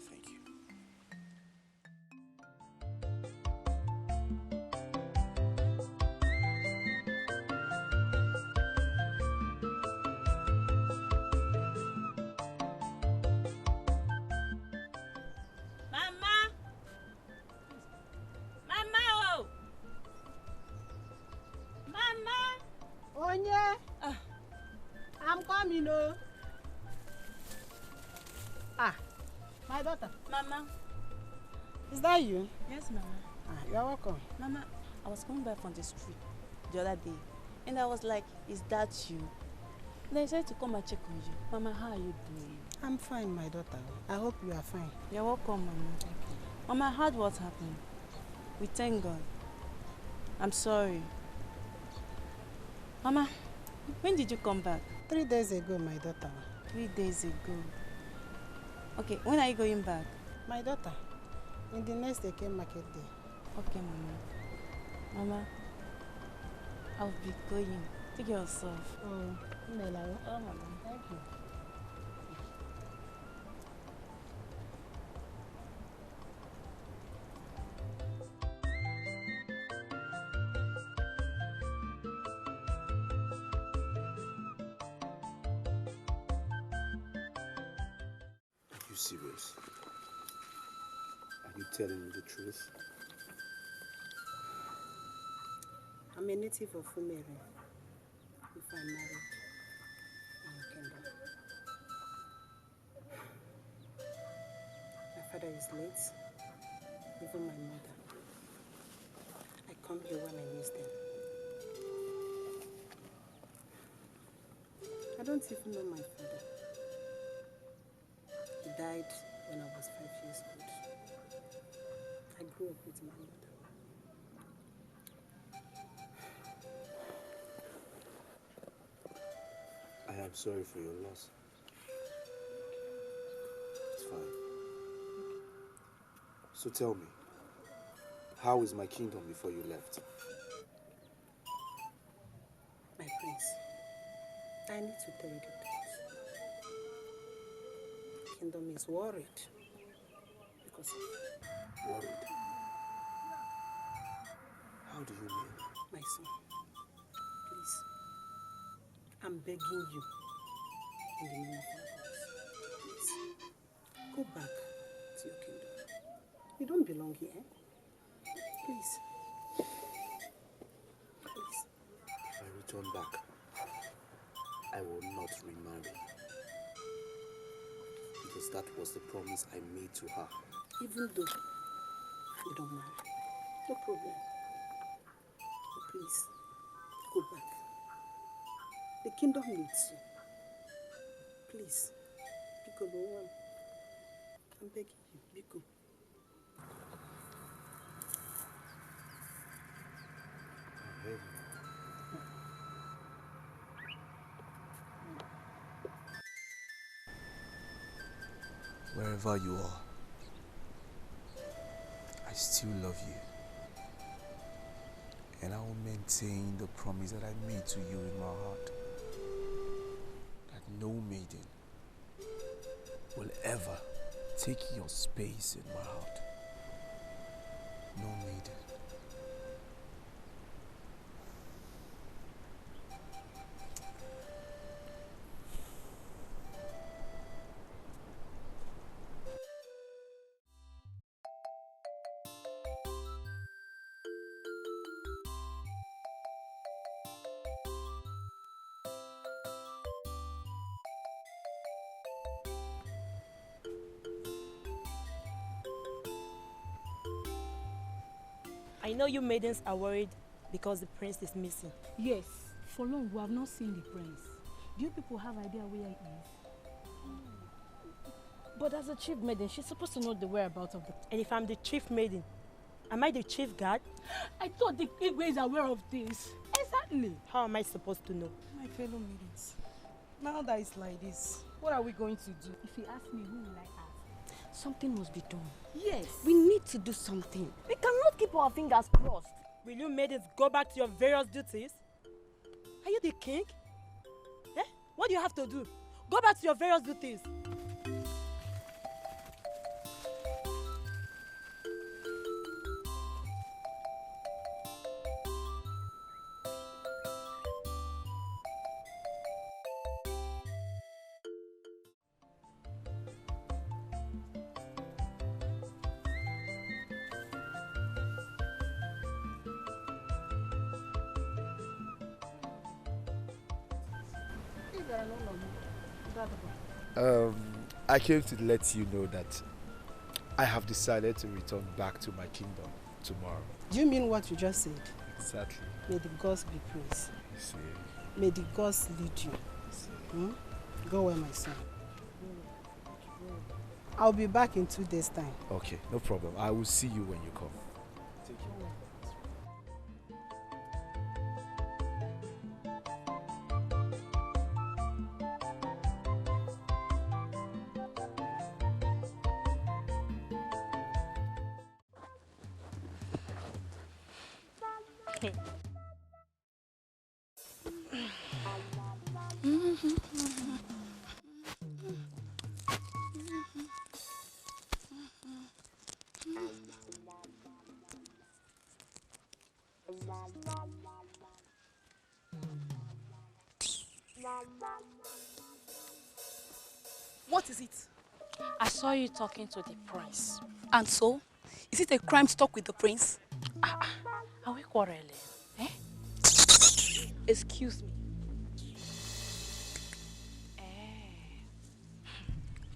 Thank you. Mama! Mama, oh! Mama! Onye? I'm coming, oh. My daughter. Mama. Is that you? Yes, Mama. You're welcome. Mama, I was coming back from the street the other day, and I was like, is that you? And I decided to come and check on you. Mama, how are you doing? I'm fine, my daughter. I hope you are fine. You're welcome, Mama. Thank you. Mama, I heard what happened. We thank God. I'm sorry. Mama, when did you come back? 3 days ago, my daughter. 3 days ago. Okay, when are you going back? My daughter, in the next Dikeh market day. Okay, Mama. Mama, I'll be going. Take care of yourself. Oh, Mama. Thank you. Are you serious? Are you telling me the truth? I'm a native of Umere. If I'm married in your kingdom. My father is late, even my mother. I come here when I miss them. I don't even know my father. He died when I was 5 years old. I grew up with my mother. I am sorry for your loss. It's fine. So tell me, how is my kingdom before you left? My prince, I need to tell you the truth. The kingdom is worried because of you. Worried? How do you mean? My son, please, I'm begging you in the name of our God. Please, go back to your kingdom. You don't belong here. Please. Please. If I return back, I will not remarry. Because that was the promise I made to her. Even though you don't marry, no problem. But please, go back. The kingdom needs you. Please, Biko, no one. I'm begging you, Biko. Wherever you are, I still love you. And I will maintain the promise that I made to you in my heart. That no maiden will ever take your space in my heart. No maiden. I know you maidens are worried because the prince is missing. Yes, for long we have not seen the prince. Do you people have idea where he is? But as a chief maiden, she's supposed to know the whereabouts of the... And if I'm the chief maiden, am I the chief guard? I thought the Igwe is aware of this. Exactly. How am I supposed to know? My fellow maidens, now that it's like this, what are we going to do? If you ask me, who will I ask? Something must be done. Yes. We need to do something. We cannot keep our fingers crossed. Will you maidens go back to your various duties? Are you the king? Eh? What do you have to do? Go back to your various duties. I came to let you know that I have decided to return back to my kingdom tomorrow. Do you mean what you just said? Exactly. May the gods be praised. You see. May the gods lead you. Go well, my son. I'll be back in 2 days' time. Okay, no problem. I will see you when you come. Take care. What is it? I saw you talking to the prince. And so? Is it a crime to talk with the prince? Are we quarreling? Eh? Excuse me.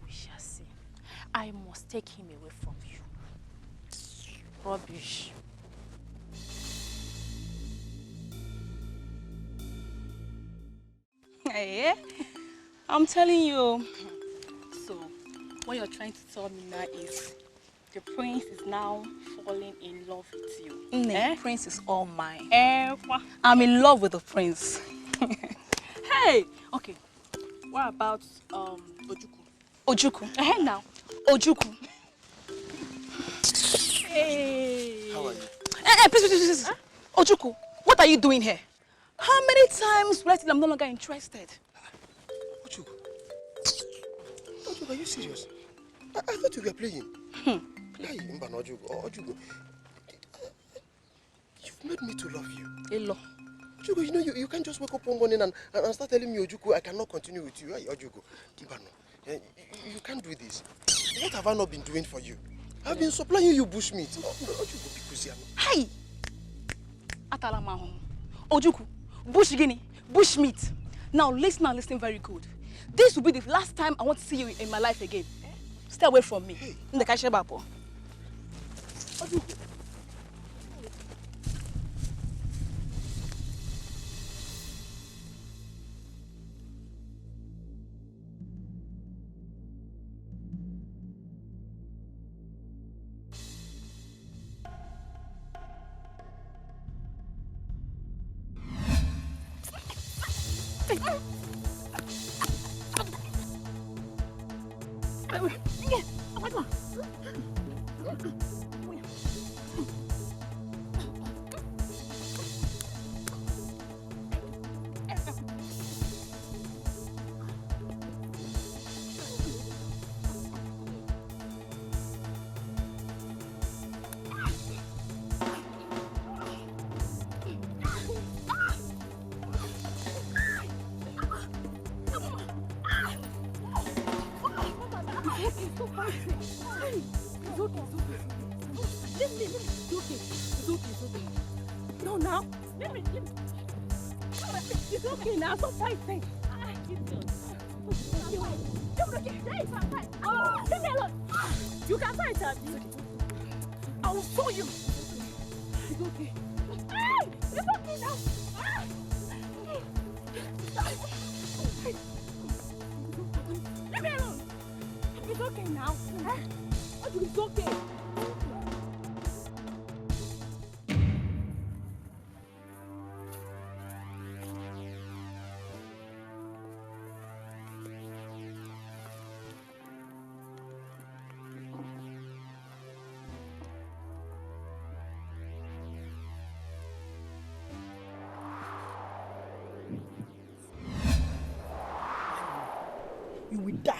We shall see. I must take him away from you. Rubbish. Hey, I'm telling you. So, what you're trying to tell me now is the prince is now falling in love with you. The prince is all mine. I'm in love with the prince. Hey! Okay. What about Ojuku? Ojuku. Now. Ojuku. Hey. How are you? Please. Huh? Ojuku, what are you doing here? How many times will I tell I'm no longer interested? Ojuku, are you serious? I thought you were playing. Ojuku, you've made me to love you. Hello. Ojuku, you know you can't just wake up one morning and start telling me, Ojuku, I cannot continue with you. Hey, Ojuku, you can't do this. What have I not been doing for you? I've been supplying you bushmeat. Ojuku, because Hey! Atalamaho. Ojuku, bushmeat. Now listen very good. This will be the last time I want to see you in my life again. Stay away from me. Hey. Ojuku. It's okay. Hey! It's okay now! Ah! Leave me alone! It's okay now. It's okay. You will die.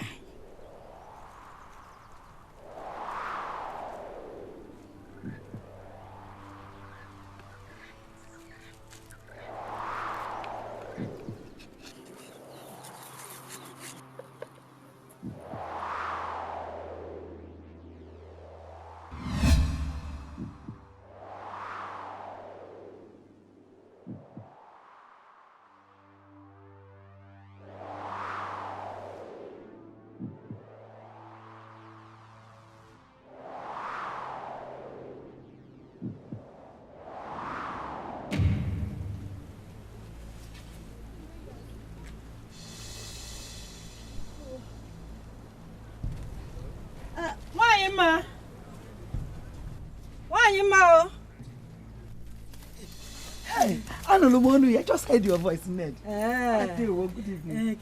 Why, Ma? Hey, I just heard your voice, Ned. Good evening.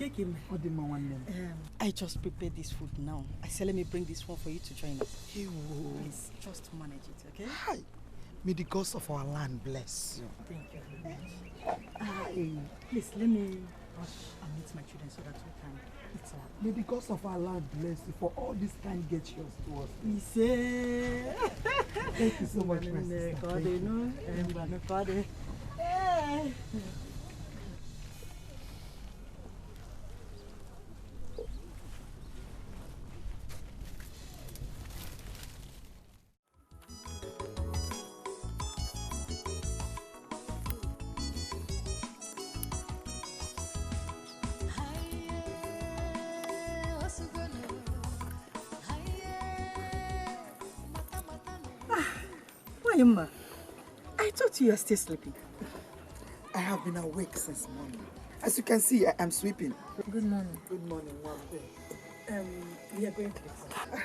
I just prepared this food now. I said, let me bring this one for you to join us. Please, just manage it, okay? Hi. May the gods of our land bless you. Thank you very much. Please, let me rush and meet my children so that we can eat our... May the gods of our land bless you for all this kind gestures to us. Thank you so much, my sister. Thank you. Emma, I thought you were still sleeping. I have been awake since morning. As you can see, I am sweeping. Good morning. Good morning, We are going to the farm.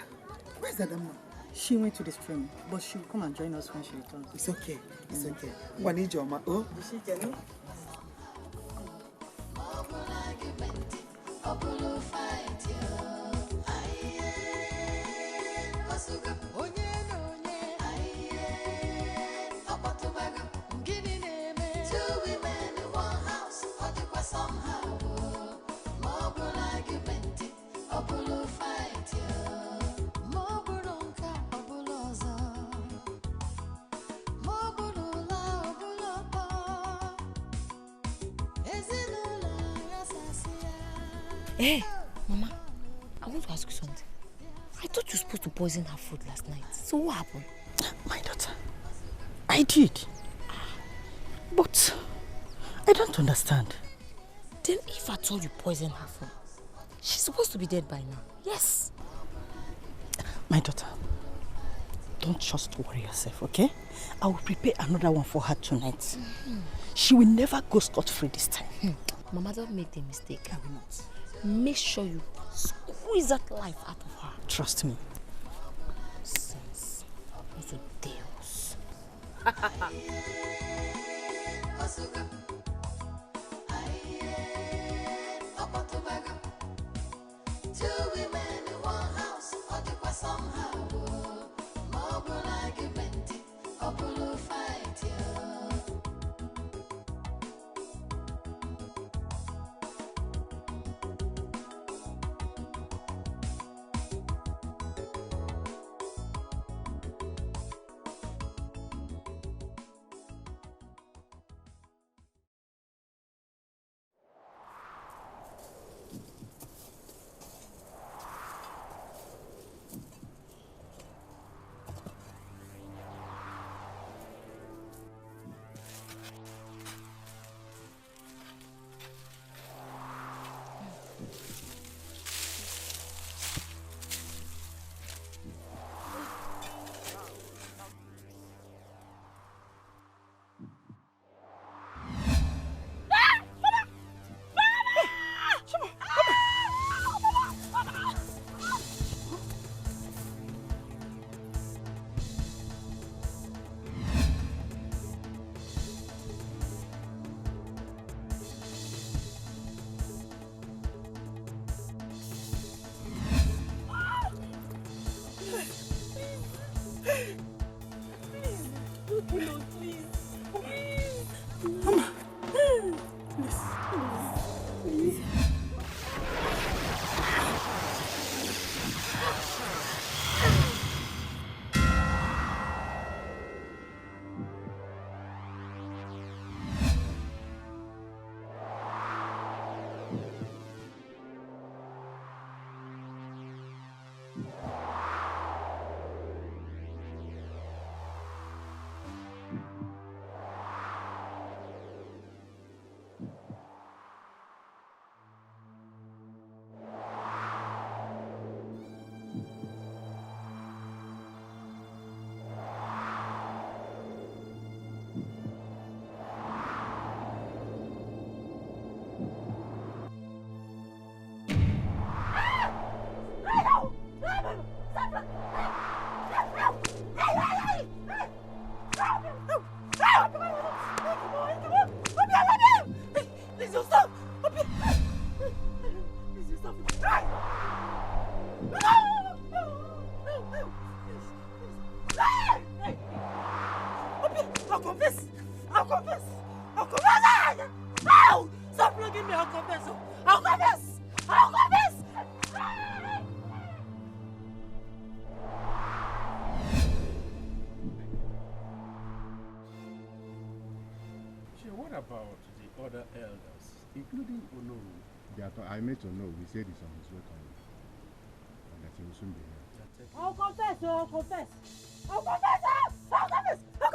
Where's Adama? She went to the stream, but she'll come and join us when she returns. It's okay. It's okay. Wanijoma. Oh? Is she Jenny? Hey, Mama, I want to ask you something. I thought you were supposed to poison her food last night. So what happened? My daughter, I did. But I don't understand. Then if I told you poison her food, she's supposed to be dead by now. Yes. My daughter, don't just worry yourself, okay? I will prepare another one for her tonight. She will never go scot-free this time. Mama, don't make the mistake. I will not. Make sure you squeeze that life out of her. Trust me. Sense. Also Deus. flogging me, I'll confess. I'll confess! I'll confess! What about the other elders, including Ono? I met Ono. He said he's on his way coming, and that he will soon be here. I'll confess, I'll confess. I'll confess, I'll confess. I'll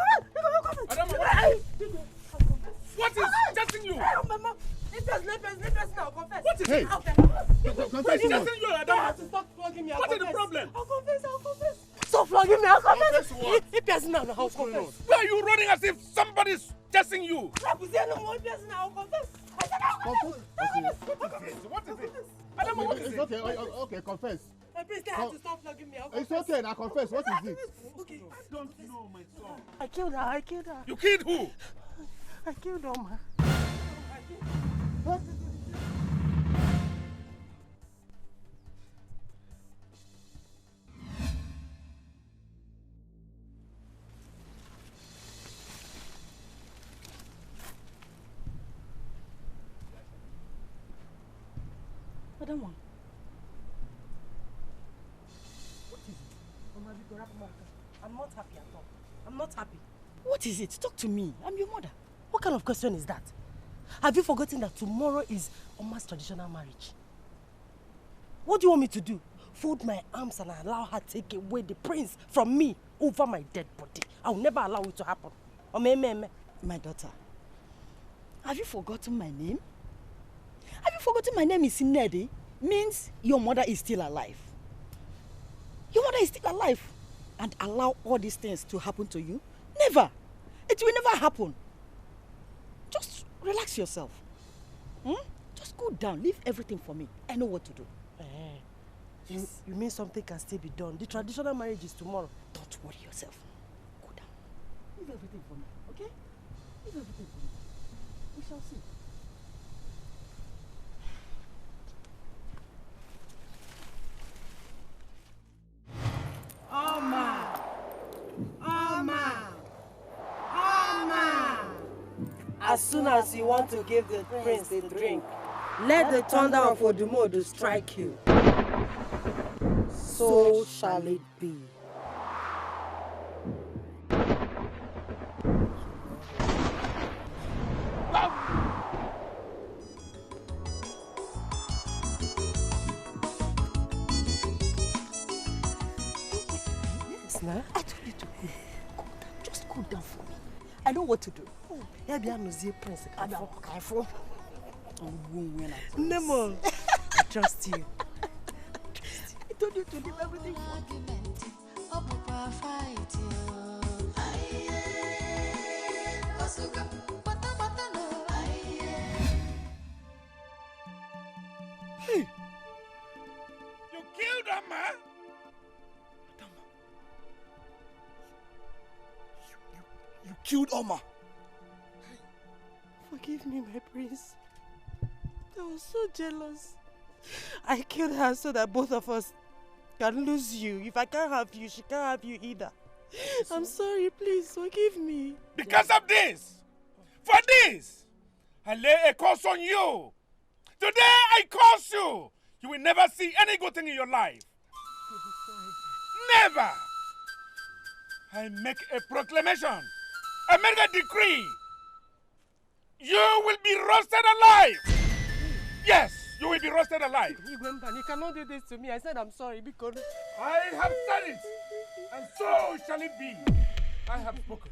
confess. Adam, what is testing you? Mama, let now, confess. What is it? Confess What is what? testing you, Adam? You have to stop flogging me. What is the problem? I'll confess. Stop flogging me, I'll confess. Confess what? It doesn't now, I'll confess. Why are you running as if somebody's testing you? I'll confess. What is it? Adam, what is It's it? okay. Okay, confess. My priest, they have to stop flogging me. I'll It's confess. okay. Now confess. What is it? Okay. I don't know, my son. I killed her. You killed who? I killed Oma. Madam one. What is it? Oma, you go wrap my account. I'm not happy at all. I'm not happy. What is it? Talk to me. I'm your mother. What kind of question is that? Have you forgotten that tomorrow is Oma's traditional marriage? What do you want me to do? Fold my arms and allow her to take away the prince from me over my dead body? I will never allow it to happen. My daughter, have you forgotten my name? Have you forgotten my name is Nedi? Means your mother is still alive. Your mother is still alive. And allow all these things to happen to you? Never. It will never happen. Just relax yourself. Just go down. Leave everything for me. I know what to do. You mean something can still be done? The traditional marriage is tomorrow. Don't worry yourself. Go down. Leave everything for me. Okay? Leave everything for me. We shall see. As soon as you want to give the prince the drink, let the thunder of Odumodu strike you. So shall it be. Yes, now. I told you to go. Go down. Just go down for me. I know what to do. Yeah, be a museum prince. Careful. Nemo, I trust you. I told you to leave everything for me. Hey! You killed Amma? You killed Oma. Forgive me, my prince. I was so jealous. I killed her so that both of us can lose you. If I can't have you, she can't have you either. I'm sorry, please forgive me. Because of this, for this, I lay a curse on you. Today I curse you. You will never see any good thing in your life. Never. I make a proclamation. I make a decree. You will be roasted alive. Yes, you will be roasted alive. You cannot do this to me. I said I'm sorry because I have said it, and so shall it be. I have spoken.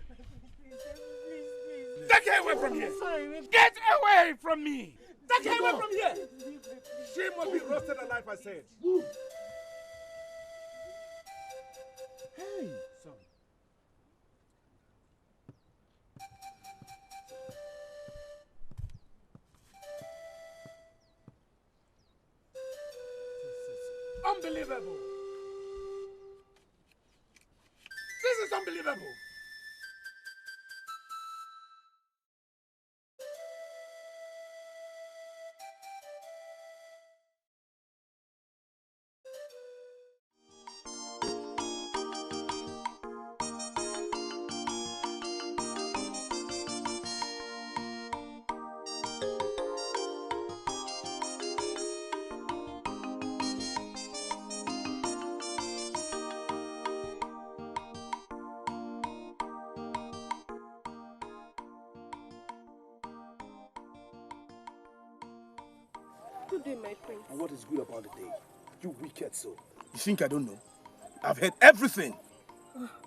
Take her away from here. Get away from me. Take her away from here. She must be roasted alive, I said. Hey, son. Unbelievable. This is unbelievable. Good day, my prince. And what is good about the day? You wicked soul. You think I don't know? I've heard everything.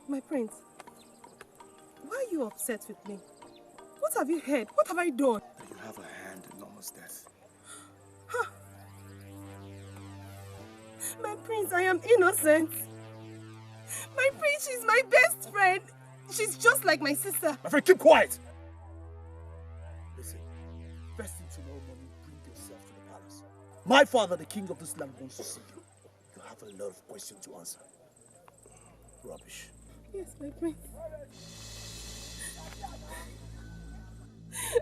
My prince, why are you upset with me? What have you heard? What have I done? That you have a hand in Norma's death. My prince, I am innocent. My prince, she's my best friend. She's just like my sister. My friend, keep quiet. Listen, first thing tomorrow morning, bring yourself to the palace. My father, the king of this land, wants to see you. You have a lot of questions to answer. Rubbish. Yes, my prince.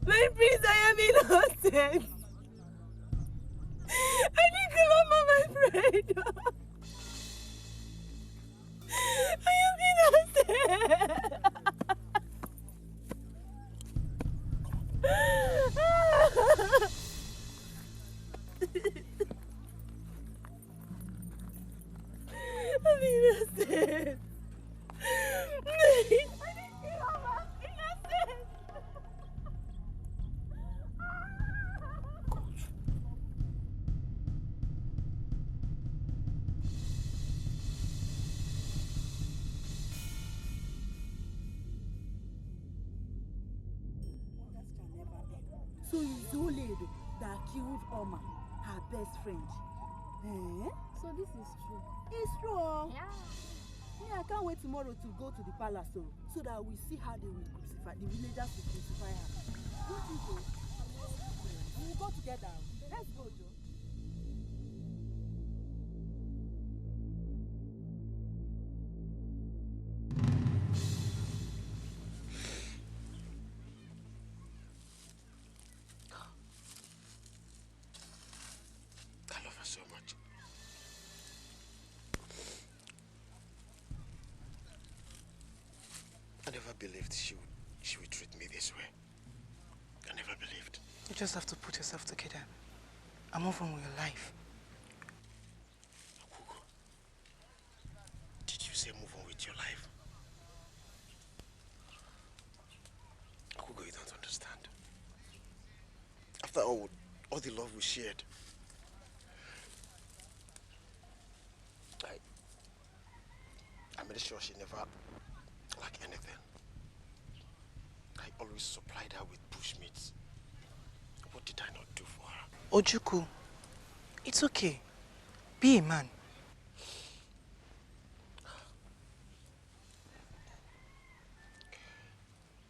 My prince, I am innocent. I didn't kill Mama, my friend. I am innocent. I'm innocent. So it's Nollywood Edo that killed Oma, her best friend. Eh? So this is true. It's true. Yeah. Me, I can't wait tomorrow to go to the palace so that we see how they will crucify, the villagers will crucify her. Don't you go? We will go together. Let's go, Joe. I love her so much. I never believed she would treat me this way. I never believed. You just have to put yourself together and move on with your life. Akugo, did you say move on with your life? Akugo, you don't understand. After all the love we shared, I made sure she never lacked anything. I always supplied her with bushmeats. What did I not do for her? Ojuku, it's okay. Be a man.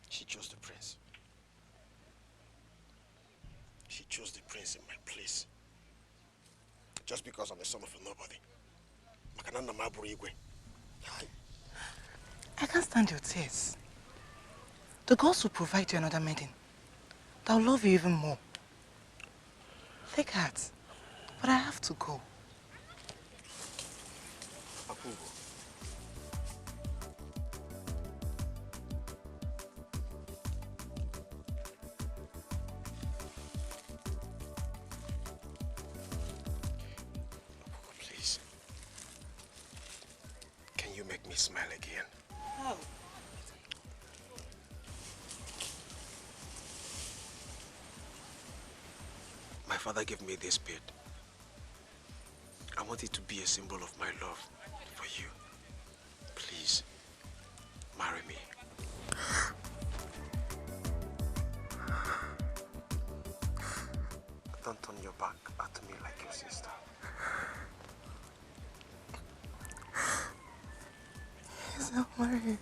She chose the prince. She chose the prince in my place. Just because I'm the son of a nobody. I can't stand your tears. The gods will provide you another maiden that will love you even more. Take heart, but I have to go. Akugo. Please. Can you make me smile again? How? My father gave me this beard. I want it to be a symbol of my love for you. Please, marry me. Don't turn your back at me like your sister. Yes, I'll marry you.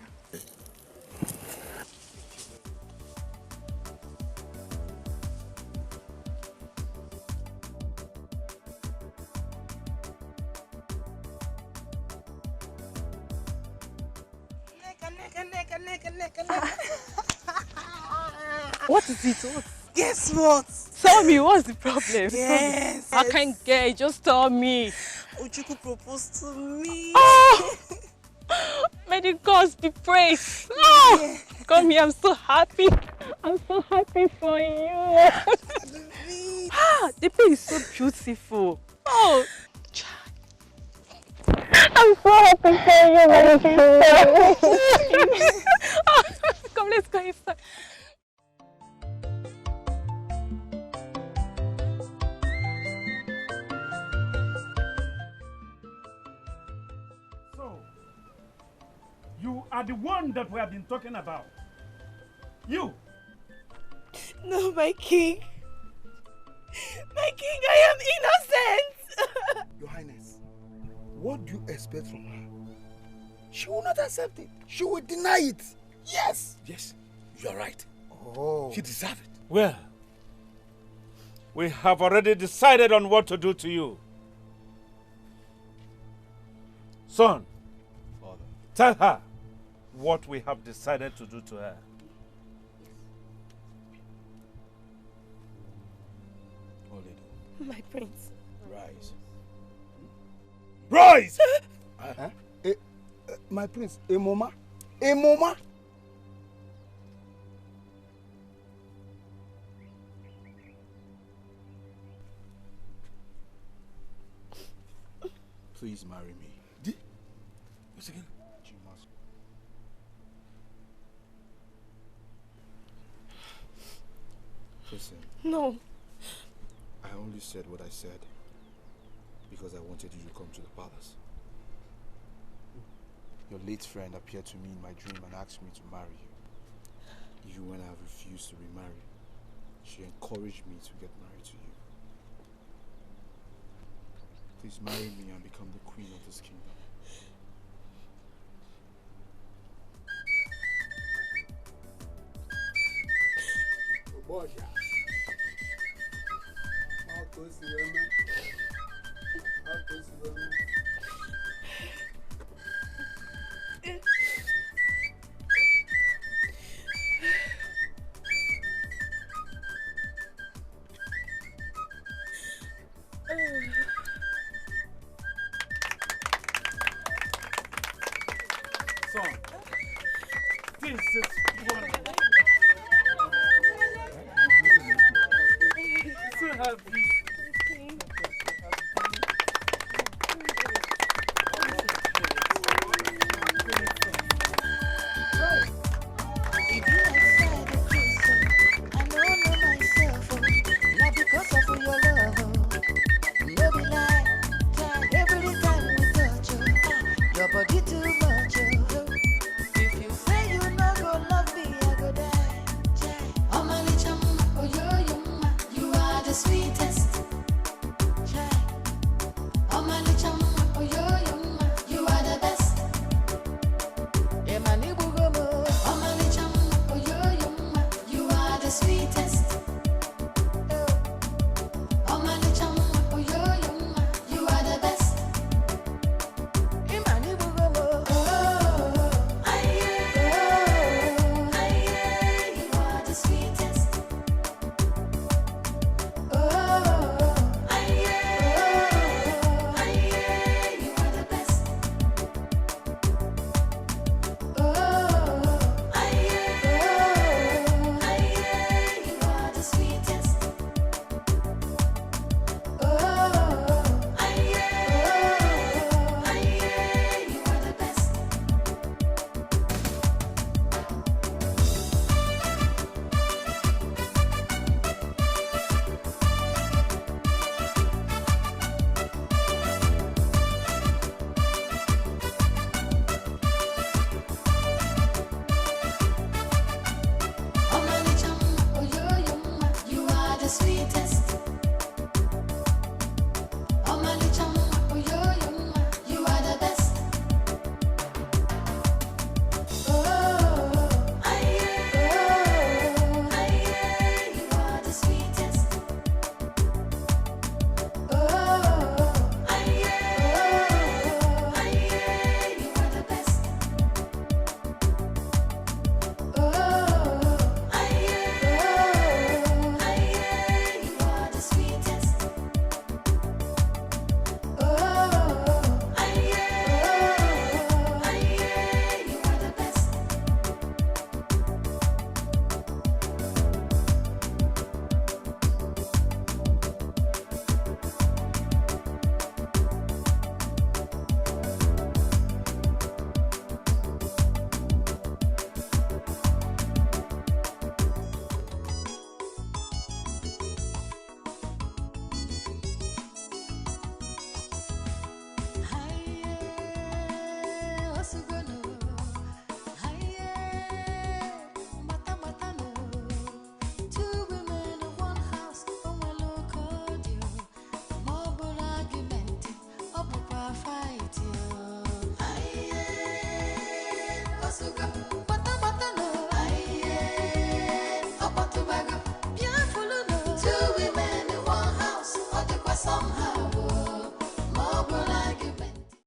What is it? What? Guess what? Tell me, what's the problem? Yes. I can't get it. Just tell me. Ojuku proposed to me. Oh! May the gods be praised. Oh! Yeah. Come here, I'm so happy. I'm so happy for you. The baby is so beautiful. Oh! I'm so happy for you, my sister. Come, let's go inside. are the one that we have been talking about. You. No, my king. My king, I am innocent. Your Highness, what do you expect from her? She will not accept it. She will deny it. Yes. Yes, you are right. Oh. She deserves it. Well, we have already decided on what to do to you. Son, Father, tell her what we have decided to do to her. My prince. Rise. Rise! My prince, a mama. A mama. Please marry me. Once again? You must. Listen. No. I only said what I said because I wanted you to come to the palace. Your late friend appeared to me in my dream and asked me to marry you. Even when I have refused to remarry, she encouraged me to get married to you. Please marry me and become the queen of this kingdom. Son, this is wonderful. So happy.